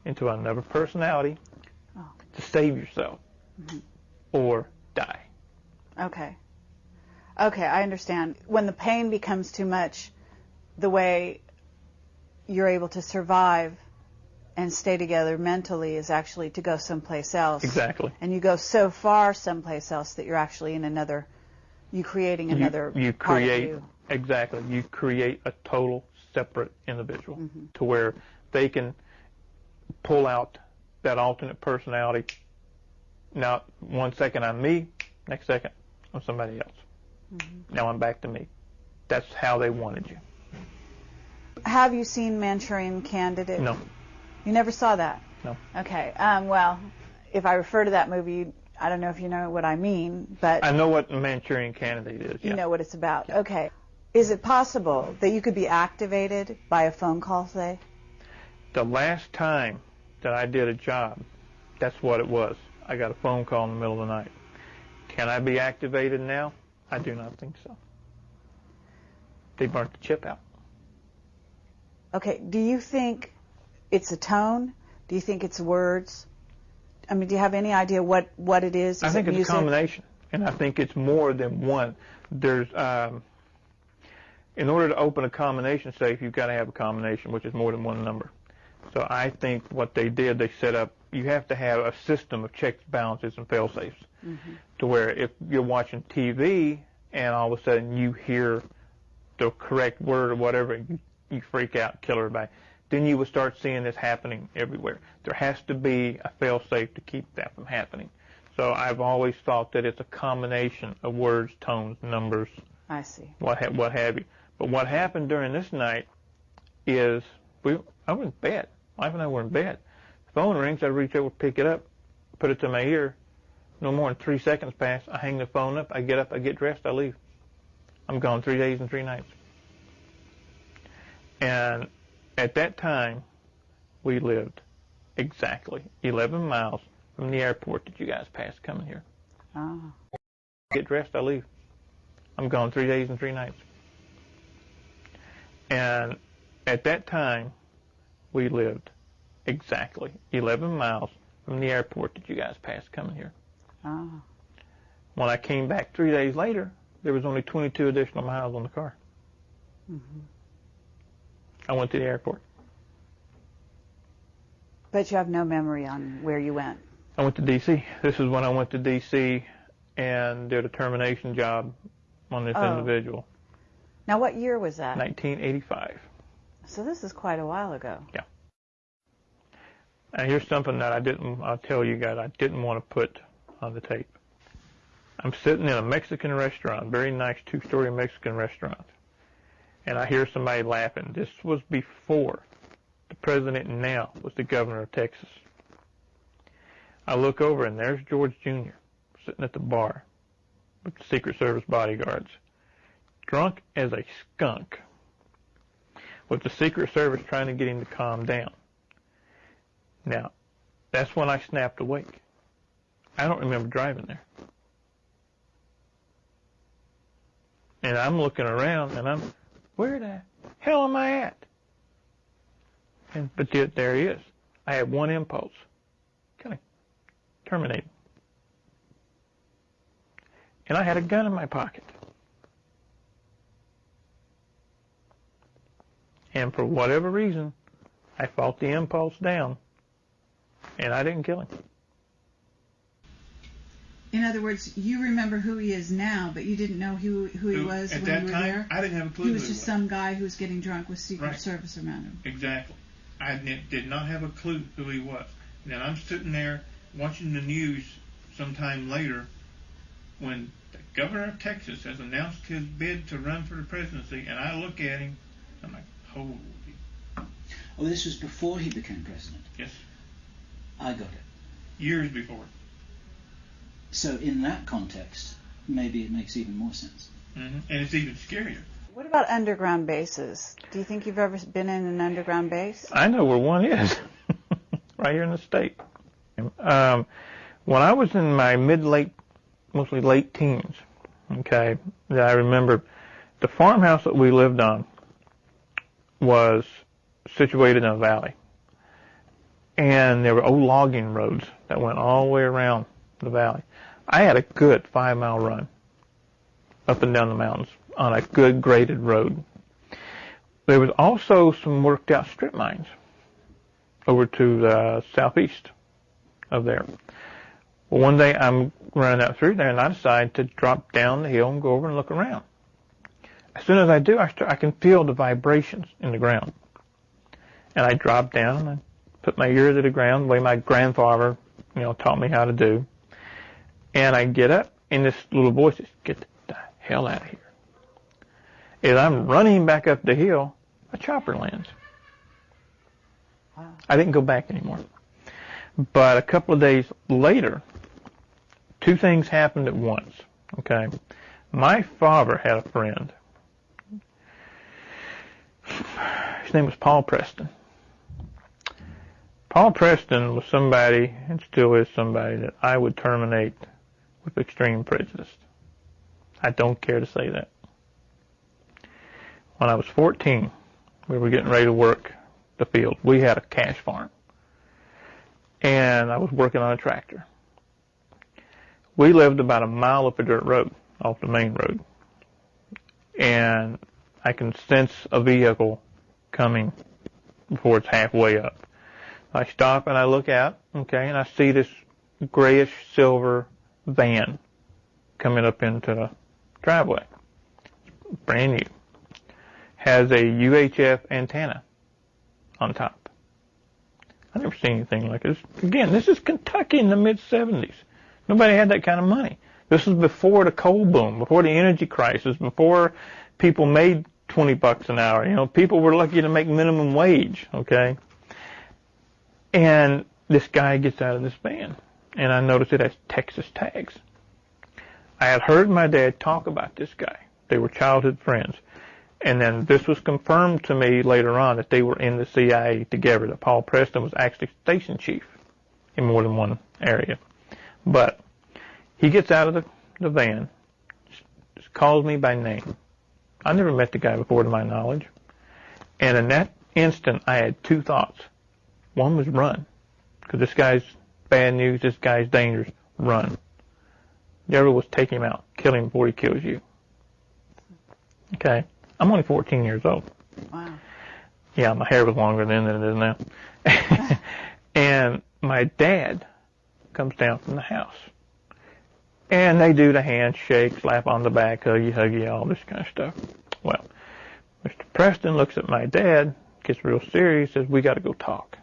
into another personality to save yourself, or die. Okay. Okay, I understand. When the pain becomes too much, the way you're able to survive and stay together mentally is actually to go someplace else. Exactly. And you go so far someplace else that you're actually in another, you creating another you part create, of you. Exactly. You create a total separate individual to where they can pull out that alternate personality. Now, 1 second I'm me, next second I'm somebody else. Now I'm back to me. That's how they wanted you. Have you seen Manchurian Candidate? No. You never saw that? No. Okay. Well, if I refer to that movie, I don't know if you know what I mean, but I know what Manchurian Candidate is. You yeah. know what it's about. Yeah. Okay. Is it possible that you could be activated by a phone call, say? The last time that I did a job, that's what it was. I got a phone call in the middle of the night. Can I be activated now? I do not think so. They burnt the chip out. Okay. Do you think it's a tone? Do you think it's words? I mean, do you have any idea what it is? I think it it's music? a combination, and I think it's more than one. There's, in order to open a combination safe, you've got to have a combination, which is more than one number. So I think what they did, they set up, you have to have a system of checks, balances, and fail-safes, to where if you're watching TV and all of a sudden you hear the correct word or whatever, you freak out, kill everybody, then you will start seeing this happening everywhere. There has to be a fail-safe to keep that from happening. So I've always thought that it's a combination of words, tones, numbers, I see. what have you. But what happened during this night is I was in bed. My wife and I were in bed. The phone rings. I reach over, pick it up, put it to my ear. No more than 3 seconds pass. I hang the phone up. I get up. I get dressed. I leave. I'm gone 3 days and 3 nights. And at that time, we lived exactly 11 miles from the airport that you guys passed coming here. Oh. Get dressed. I leave. I'm gone 3 days and 3 nights. And at that time, we lived exactly 11 miles from the airport that you guys passed coming here. Oh. When I came back 3 days later, there was only 22 additional miles on the car. I went to the airport. But you have no memory on where you went. I went to D.C. This is when I went to D.C. and did a termination job on this individual. Now, what year was that? 1985. So this is quite a while ago. Yeah. And here's something that I'll tell you guys, I didn't want to put on the tape. I'm sitting in a Mexican restaurant, very nice 2-story Mexican restaurant, and I hear somebody laughing. This was before the president now was the governor of Texas. I look over, and there's George Jr. sitting at the bar with the Secret Service bodyguards, drunk as a skunk, with the Secret Service trying to get him to calm down. Now, that's when I snapped awake. I don't remember driving there. And I'm looking around, and where the hell am I at? But there he is. I had one impulse. Kind of terminate him. And I had a gun in my pocket. And for whatever reason, I fought the impulse down, and I didn't kill him. In other words, you remember who he is now, but you didn't know who he was at when that you were time, there? I didn't have a clue He was who just some guy who was getting drunk with Secret Right. Service around him. Exactly. I did not have a clue who he was. And then I'm sitting there watching the news sometime later when the governor of Texas has announced his bid to run for the presidency, and I look at him, I'm like, holy. Oh, this was before he became president? Yes. I got it. Years before. So in that context, maybe it makes even more sense. And it's even scarier. What about underground bases? Do you think you've ever been in an underground base? I know where one is. right here in the state. When I was in my mostly late teens, okay, that I remember the farmhouse that we lived on was situated in a valley. And there were old logging roads that went all the way around the valley. I had a good 5-mile run up and down the mountains on a good graded road. There was also some worked out strip mines over to the southeast of there. Well, one day I'm running out through there and I decide to drop down the hill and go over and look around. As soon as I do, I can feel the vibrations in the ground. And I drop down and I put my ear to the ground the way my grandfather, taught me how to do. And I get up and this little voice says, "Get the hell out of here." As I'm running back up the hill, a chopper lands. Wow. I didn't go back anymore. But a couple of days later, two things happened at once. Okay. My father had a friend. His name was Paul Preston. Paul Preston was somebody, and still is somebody, that I would terminate with extreme prejudice. I don't care to say that. When I was 14, we were getting ready to work the field. We had a cash farm. And I was working on a tractor. We lived about a mile up a dirt road, off the main road. And I can sense a vehicle coming before it's halfway up. I stop and I look out, okay, and I see this grayish silver van coming up into the driveway. Brand new. Has a UHF antenna on top. I've never seen anything like this. Again, this is Kentucky in the mid-'70s. Nobody had that kind of money. This was before the coal boom, before the energy crisis, before people made $20 an hour. People were lucky to make minimum wage, okay? And this guy gets out of this van, and I noticed it has Texas tags. I had heard my dad talk about this guy. They were childhood friends. And then this was confirmed to me later on that they were in the CIA together, that Paul Preston was actually station chief in more than one area. But he gets out of the van, calls me by name. I never met the guy before to my knowledge. And in that instant, I had two thoughts. One was run, because this guy's bad news, this guy's dangerous, run. The other was take him out, kill him before he kills you. Okay? I'm only 14 years old. Wow. Yeah, my hair was longer then than it is now. And my dad comes down from the house. And they do the handshake, slap on the back, huggy, all this kind of stuff. Well, Mr. Preston looks at my dad, gets real serious, says, "We got to go talk."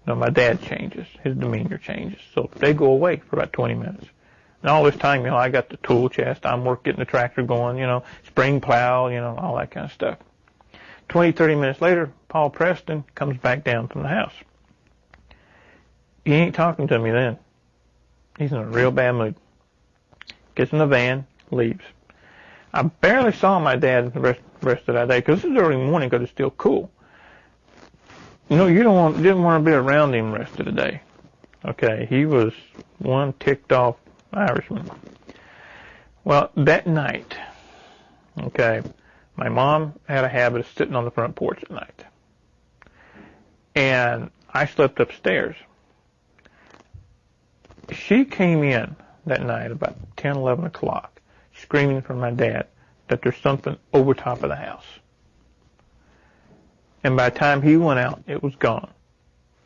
My dad changes. His demeanor changes. So they go away for about 20 minutes. And all this time, I got the tool chest. I'm getting the tractor going, spring plow, all that kind of stuff. 20, 30 minutes later, Paul Preston comes back down from the house. He ain't talking to me then. He's in a real bad mood. Gets in the van, leaves. I barely saw my dad the rest of that day, because this is early morning because it's still cool. You didn't want to be around him the rest of the day. Okay, he was one ticked off Irishman. Well, that night, okay, my mom had a habit of sitting on the front porch at night. And I slept upstairs. She came in that night about 10, 11 o'clock, screaming for my dad that there's something over top of the house. And by the time he went out, it was gone.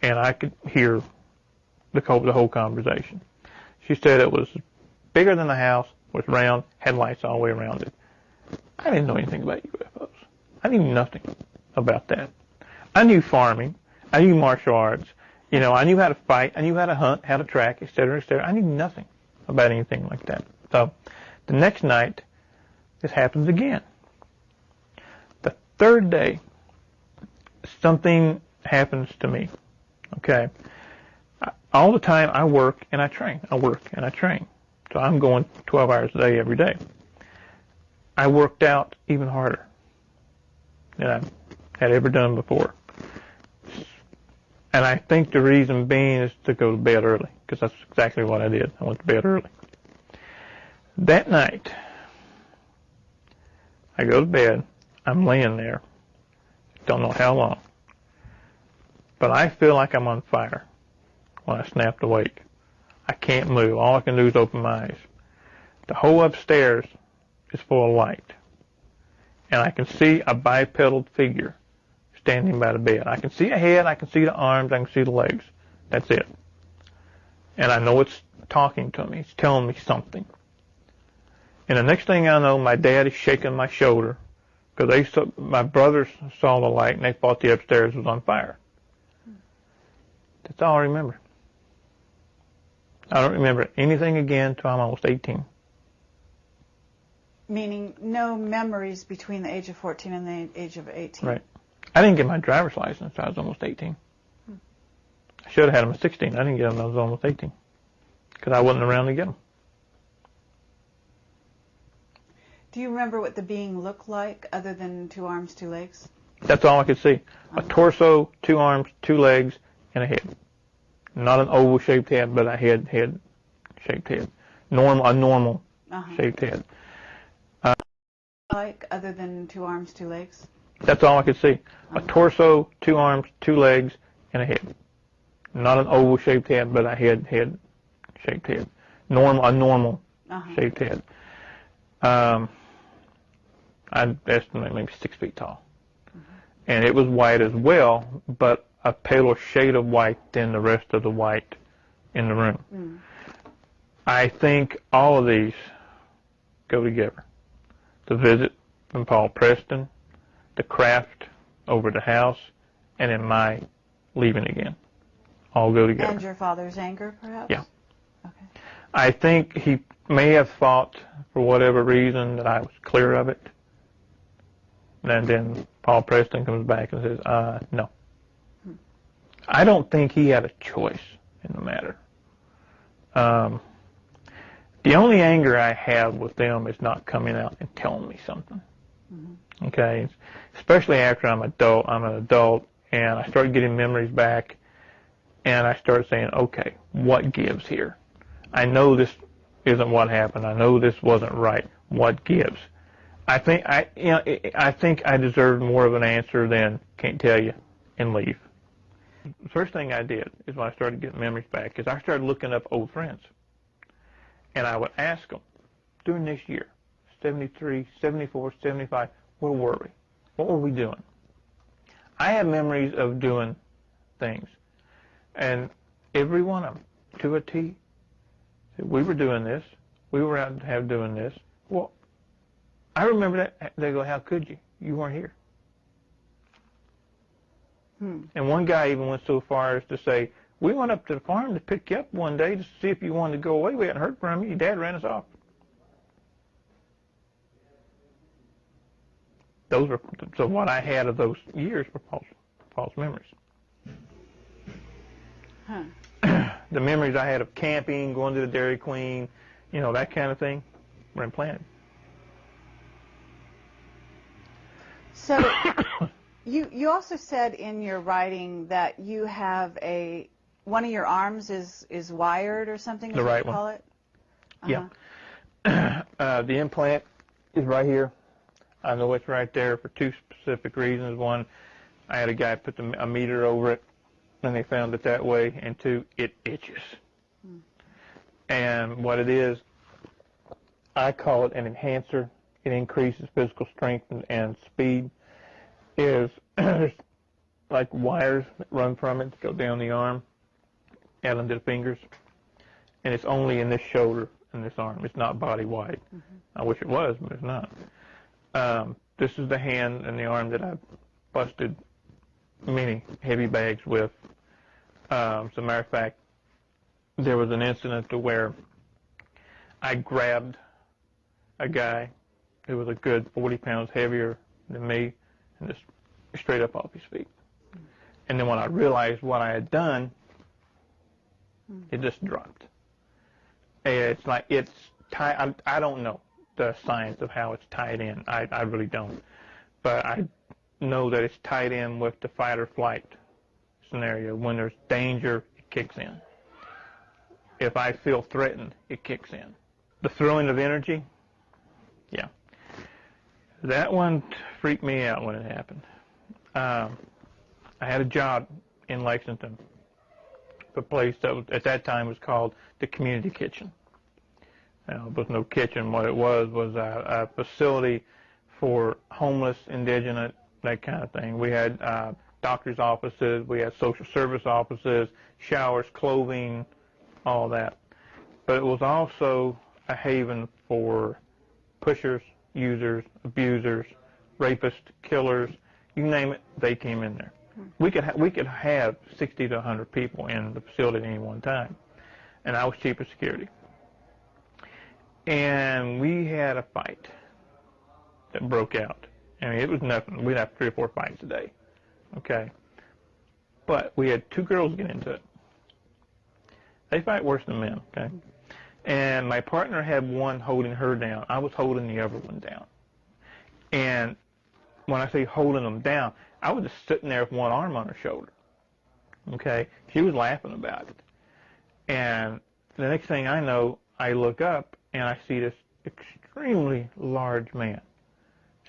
And I could hear the whole conversation. She said it was bigger than the house, was round, had lights all the way around it. I didn't know anything about UFOs. I knew nothing about that. I knew farming. I knew martial arts. I knew how to fight. I knew how to hunt, how to track, et cetera, et cetera. I knew nothing about anything like that. So the next night, this happens again. The third day, something happens to me. Okay? All the time I work and I train. I work and I train. So I'm going 12 hours a day every day. I worked out even harder than I had ever done before. And I think the reason being is to go to bed early, because that's exactly what I did. I went to bed early. That night, I go to bed. I'm laying there. Don't know how long. But I feel like I'm on fire when I snapped awake. I can't move. All I can do is open my eyes. The whole upstairs is full of light. And I can see a bipedal figure standing by the bed. I can see a head, I can see the arms, I can see the legs. That's it. And I know it's talking to me. It's telling me something. And the next thing I know, my dad is shaking my shoulder because my brothers saw the light and they thought the upstairs was on fire. That's all I remember. I don't remember anything again until I'm almost 18. Meaning no memories between the age of 14 and the age of 18. Right. I didn't get my driver's license until I was almost 18. I should have had them at 16. I didn't get them until I was almost 18 because I wasn't around to get them. Do you remember what the being looked like other than 2 arms, 2 legs? That's all I could see. A torso, 2 arms, 2 legs, and a head. Not an oval-shaped head, but a head-shaped head. A normal shaped head. Like other than 2 arms, 2 legs? That's all I could see. A torso, 2 arms, 2 legs, and a head. Not an oval-shaped head, but a head-shaped head. A normal shaped head. I'd estimate maybe 6 feet tall. And it was white as well, but a paler shade of white than the rest of the white in the room. I think all of these go together. The visit from Paul Preston, the craft over the house, and then my leaving again. All go together. And your father's anger, perhaps? Yeah. Okay. I think he may have thought, for whatever reason, that I was clear of it. And then Paul Preston comes back and says, no. I don't think he had a choice in the matter. The only anger I have with them is not coming out and telling me something. Okay? Especially after I'm an adult, and I start getting memories back, and I start saying, okay, what gives here? I know this isn't what happened. I know this wasn't right. What gives? I think I deserved more of an answer than can't tell you and leave. The first thing I did is when I started getting memories back is I started looking up old friends. And I would ask them, during this year, 73, 74, 75, where were we? What were we doing? I have memories of doing things. And every one of them, to a T, said, we were doing this. We were out doing this. Well, I remember that. They go, how could you? You weren't here. And one guy even went so far as to say, we went up to the farm to pick you up one day to see if you wanted to go away. We hadn't heard from you. Your dad ran us off. So what I had of those years were false memories. The memories I had of camping, going to the Dairy Queen, that kind of thing, were implanted. So you also said in your writing that you have one of your arms is wired or something, the right call one. It? Yeah. The implant is right here. I know it's right there for 2 specific reasons. One, I had a guy put a meter over it, and they found it that way. And 2, it itches. And what it is, I call it an enhancer. It increases physical strength and speed. There's like wires that run from it that go down the arm out into the fingers, and it's only in this shoulder and this arm. It's not body-wide. I wish it was, but it's not. This is the hand and the arm that I've busted many heavy bags with. As a matter of fact, there was an incident to where I grabbed a guy who was a good 40 pounds heavier than me and just straight up off his feet. And then when I realized what I had done, it just dropped. It's like it's tied. I don't know the science of how it's tied in. I really don't. But I know that it's tied in with the fight or flight scenario. When there's danger, it kicks in. If I feel threatened, it kicks in. The throwing of energy, yeah. That one freaked me out when it happened. I had a job in Lexington, a place that was, at that time was called the Community Kitchen. Now, there was no kitchen. What it was a facility for homeless, indigent, that kind of thing. We had doctor's offices, we had social service offices, showers, clothing, all that. But it was also a haven for pushers, users, abusers, rapists, killers, you name it, they came in there. We could have 60 to 100 people in the facility at any one time, and I was chief of security. And we had a fight that broke out. I mean, it was nothing. We'd have 3 or 4 fights a day, okay? But we had 2 girls get into it. They fight worse than men, okay? And my partner had one holding her down. I was holding the other one down. And when I say holding them down, I was just sitting there with one arm on her shoulder, okay? She was laughing about it. And the next thing I know, I look up, and I see this extremely large man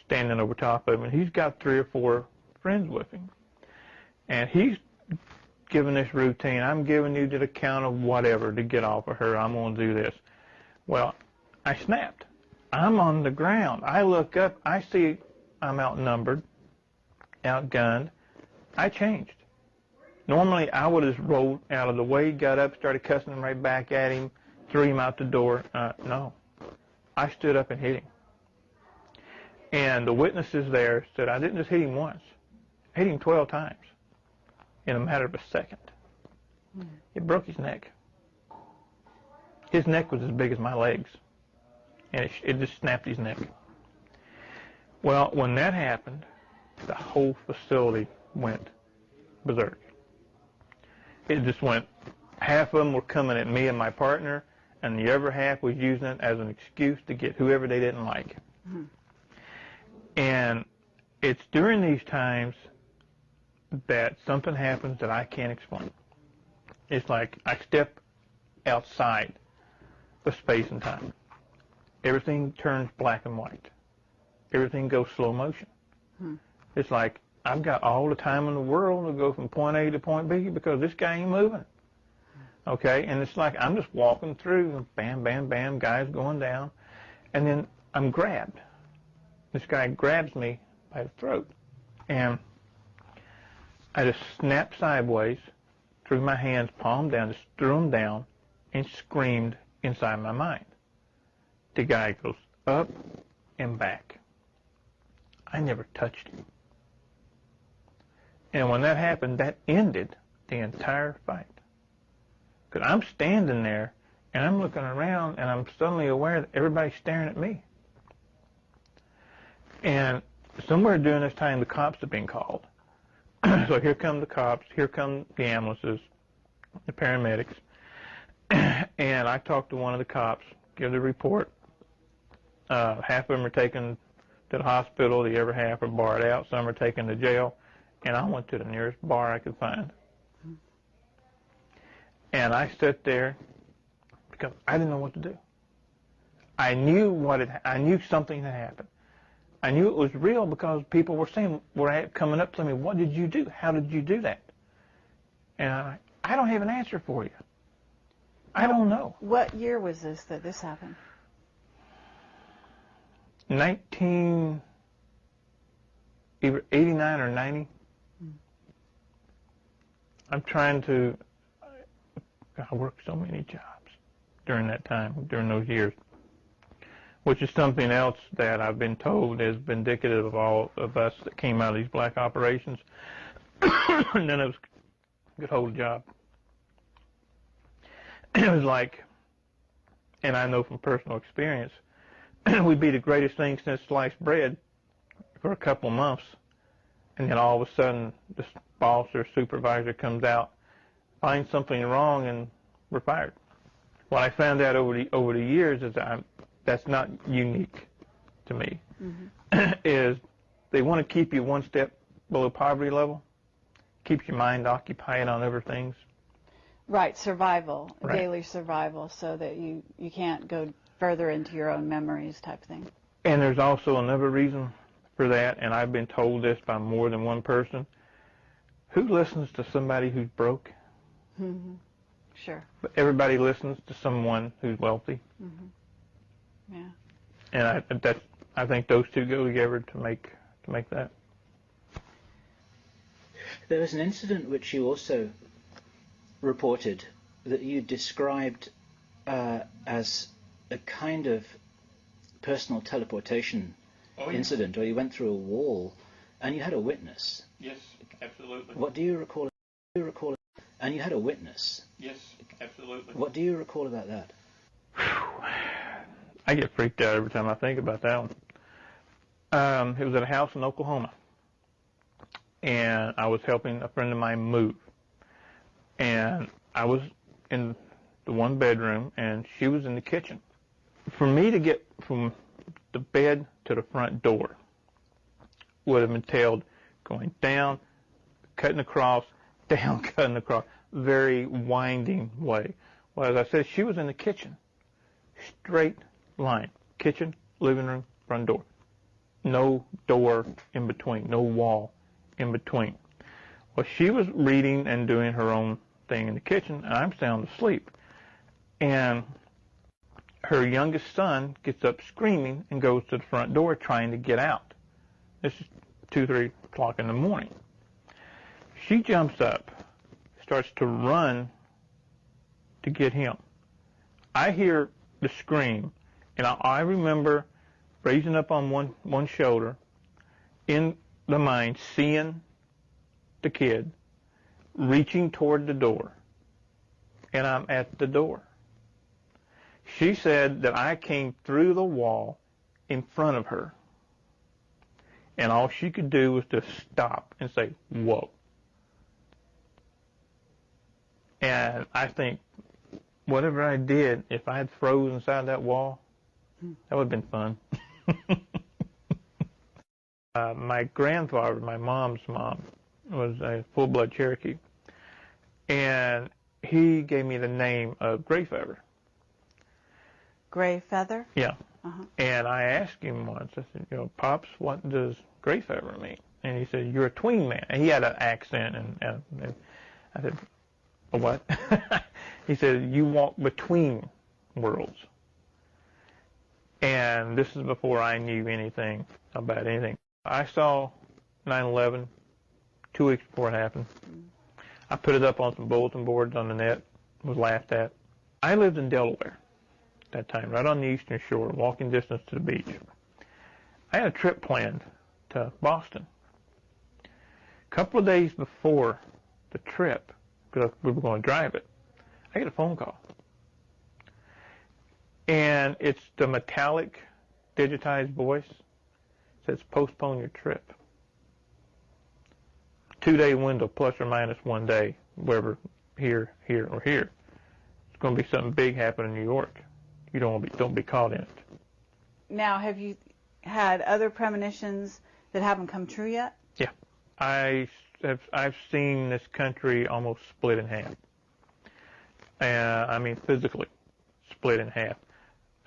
standing over top of him, and he's got 3 or 4 friends with him. And he's giving this routine, I'm giving you the count of whatever to get off of her, I'm going to do this. Well, I snapped. I'm on the ground. I look up, I see I'm outnumbered, outgunned. I changed. Normally, I would have rolled out of the way, got up, started cussing him right back at him, threw him out the door. No. I stood up and hit him. And the witnesses there said I didn't just hit him once. I hit him 12 times in a matter of a second. It broke his neck. His neck was as big as my legs. And it just snapped his neck. Well, when that happened, the whole facility went berserk. It just went, half of them were coming at me and my partner, and the other half was using it as an excuse to get whoever they didn't like. Mm-hmm. And it's during these times that something happens that I can't explain. It's like I step outside of space and time. Everything turns black and white. Everything goes slow motion. It's like I've got all the time in the world to go from point A to point B because this guy ain't moving. Okay, and it's like I'm just walking through, bam, bam, bam, guys going down, and then I'm grabbed. This guy grabs me by the throat, and I just snapped sideways, threw my hands palm down, just threw them down, and screamed inside my mind. The guy goes up and back. I never touched him. And when that happened, that ended the entire fight. Because I'm standing there, and I'm looking around, and I'm suddenly aware that everybody's staring at me. And somewhere during this time, the cops have been called. So here come the cops, here come the ambulances, the paramedics. And I talked to one of the cops, give the report. Half of them are taken to the hospital, the other half are barred out, some are taken to jail. And I went to the nearest bar I could find. And I sat there because I didn't know what to do. I knew something had happened. I knew it was real because people were coming up to me, what did you do? How did you do that? And I don't have an answer for you. I don't know. What year was this that this happened? either 89 or 90. I'm trying to, I worked so many jobs during that time, during those years, which is something else that I've been told is indicative of all of us that came out of these black operations. None of us could hold a job. It was like, and I know from personal experience, we'd be the greatest thing since sliced bread for a couple of months, and then all of a sudden the boss or supervisor comes out, finds something wrong, and we're fired. What I found out over the years is that's not unique to me. Mm-hmm. Is they want to keep you one step below poverty level, keeps your mind occupied on other things. Right, survival, Right. daily survival, so that you can't go further into your own memories type thing. And there's also another reason for that, and I've been told this by more than one person. Who listens to somebody who's broke? Mm-hmm. Sure. But everybody listens to someone who's wealthy. Mm-hmm. Yeah. And I think those two go together to make that. There was an incident which you also reported that you described as a kind of personal teleportation incident, or you went through a wall and you had a witness. Yes, absolutely. What do you recall? And you had a witness. Yes, absolutely. What do you recall about that? I get freaked out every time I think about that one. It was at a house in Oklahoma, and I was helping a friend of mine move. And I was in the one bedroom, and she was in the kitchen. For me to get from the bed to the front door would have entailed going down, cutting across, down, cutting across, very winding way. Well, as I said, she was in the kitchen, straight line, kitchen, living room, front door. No door in between, no wall in between. Well, she was reading and doing her own thing in the kitchen, and I'm sound asleep. And her youngest son gets up screaming and goes to the front door trying to get out. This is 2, 3 o'clock in the morning. She jumps up, starts to run to get him. I hear the scream, and I remember raising up on one shoulder, in the mind, seeing the kid, reaching toward the door, and I'm at the door. She said that I came through the wall in front of her, and all she could do was just stop and say, "Whoa." And I think, whatever I did, if I had froze inside that wall, that would have been fun. My grandfather, my mom's mom, was a full-blood Cherokee, and he gave me the name of Gray Feather. Gray Feather? Yeah. Uh-huh. And I asked him once, I said, Pops, what does Gray Feather mean? And he said, "You're a tween man." And he had an accent, and I said, "What?" He said, "You walk between worlds." And this is before I knew anything about anything. I saw 9/11 2 weeks before it happened. I put it up on some bulletin boards on the net, was laughed at. I lived in Delaware at that time, right on the eastern shore, walking distance to the beach. I had a trip planned to Boston. A couple of days before the trip, because we were going to drive it, I get a phone call. And it's the metallic, digitized voice. It says, "Postpone your trip." 2-day window, plus or minus 1 day, wherever, here, or here. It's going to be something big happening in New York. You don't be caught in it. Now, have you had other premonitions that haven't come true yet? Yeah. I've seen this country almost split in half. I mean, physically split in half.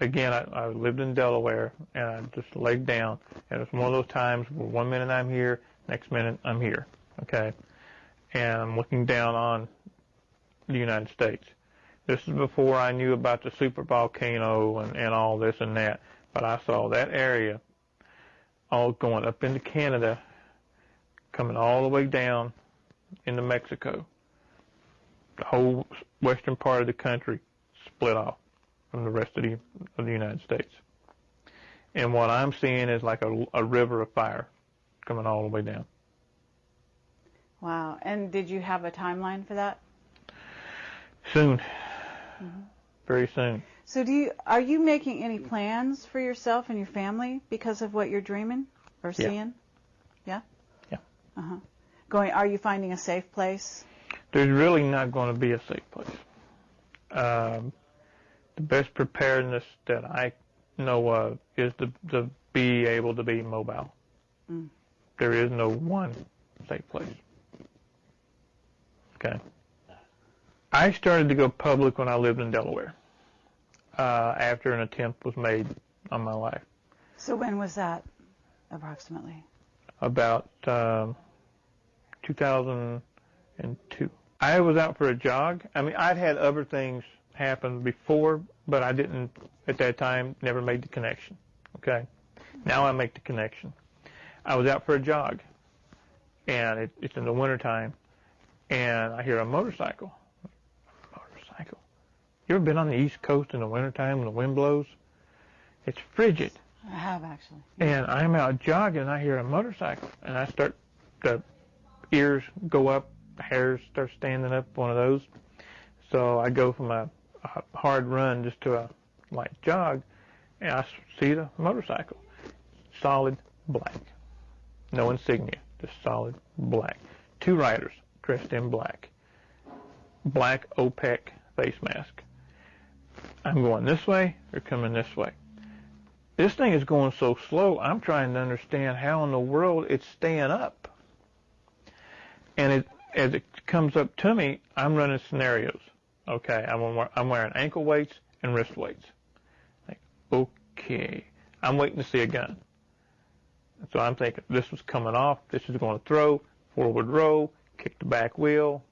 Again, I lived in Delaware, and I just laid down, and it's one of those times where 1 minute I'm here, next minute I'm here, okay? And I'm looking down on the United States. This is before I knew about the super volcano and all this and that, but I saw that area all going up into Canada, coming all the way down into Mexico. The whole western part of the country split off from the rest of the United States. And what I'm seeing is like a river of fire coming all the way down. Wow. And did you have a timeline for that? Soon. Mm-hmm. Very soon. So are you making any plans for yourself and your family because of what you're dreaming or seeing? Yeah? Yeah. Uh-huh. Are you finding a safe place? There's really not going to be a safe place. The best preparedness that I know of is to be able to be mobile. Mm. There is no one safe place. Okay. I started to go public when I lived in Delaware, after an attempt was made on my life. So when was that, approximately? About 2002. I was out for a jog. I mean, I'd had other things happen before, but I didn't, at that time, never made the connection. Okay? Now I make the connection. I was out for a jog, and it's in the wintertime, and I hear a motorcycle. Motorcycle. You ever been on the East Coast in the wintertime when the wind blows? It's frigid. I have, actually. And I'm out jogging, and I hear a motorcycle, and I start, the ears go up, the hairs start standing up, one of those. So I go from a hard run just to a light jog, and I see the motorcycle. Solid black. No insignia, just solid black. Two riders dressed in black. Black OPEC face mask. I'm going this way, they're coming this way. This thing is going so slow, I'm trying to understand how in the world it's staying up. And as it comes up to me, I'm running scenarios. Okay, I'm wearing ankle weights and wrist weights. Like, okay, I'm waiting to see a gun. So I'm thinking this was coming off, this is going to throw, forward row, kick the back wheel,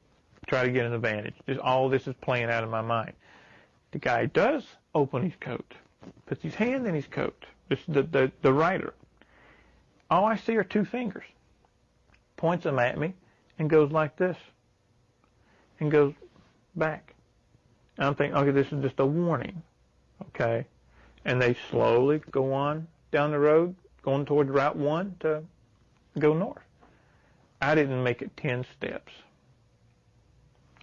try to get an advantage. All this is playing out in my mind. The guy does open his coat, puts his hand in his coat. This is the rider. All I see are two fingers. Points them at me and goes like this and goes back. And I'm thinking, okay, this is just a warning, okay? And they slowly go on down the road, going toward Route 1 to go north. I didn't make it 10 steps.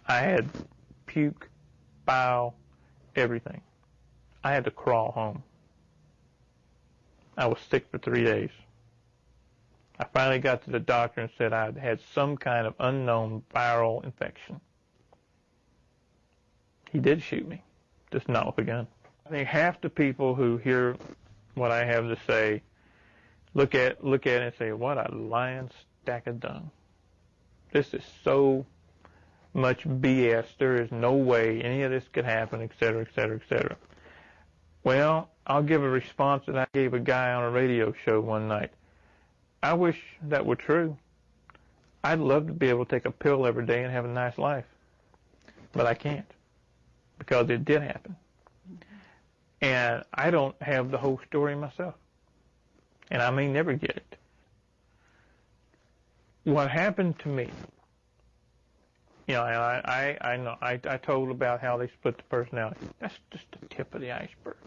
I had puke, bile, everything. I had to crawl home. I was sick for 3 days. I finally got to the doctor and said I had some kind of unknown viral infection. He did shoot me, just not with a gun. I think half the people who hear what I have to say look at it and say, what a lying stack of dung. This is so much BS. There is no way any of this could happen, et cetera, et cetera, et cetera. Well, I'll give a response that I gave a guy on a radio show one night. I wish that were true. I'd love to be able to take a pill every day and have a nice life. But I can't, because it did happen. And I don't have the whole story myself. And I may never get it. What happened to me, you know, and I know, I told about how they split the personality. That's just the tip of the iceberg,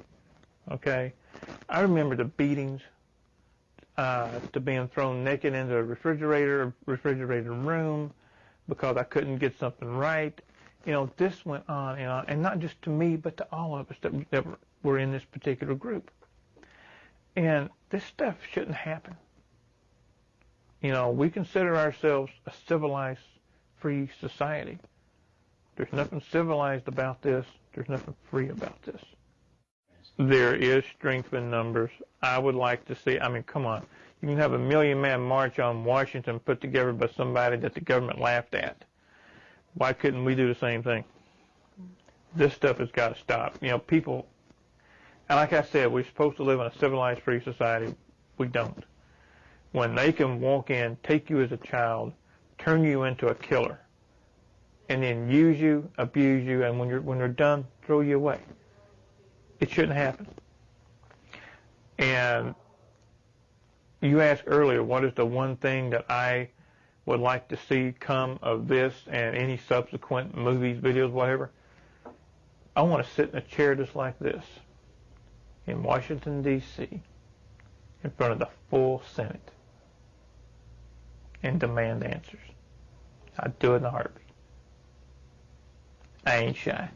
okay? I remember the beatings, to being thrown naked into a refrigerator room because I couldn't get something right. You know, this went on and on, and not just to me, but to all of us that were in this particular group. And this stuff shouldn't happen. You know, we consider ourselves a civilized, free society. There's nothing civilized about this. There's nothing free about this. There is strength in numbers. I would like to see, I mean, come on. You can have a 1 million-man march on Washington put together by somebody that the government laughed at. Why couldn't we do the same thing? This stuff has got to stop. You know, people, and like I said, we're supposed to live in a civilized, free society. We don't. When they can walk in, take you as a child, turn you into a killer, and then use you, abuse you, and when they're done, throw you away. It shouldn't happen. And you asked earlier, what is the one thing that I would like to see come of this and any subsequent movies, videos, whatever? I want to sit in a chair just like this in Washington, D.C., in front of the full Senate and demand answers. I'd do it in a heartbeat. I ain't shy.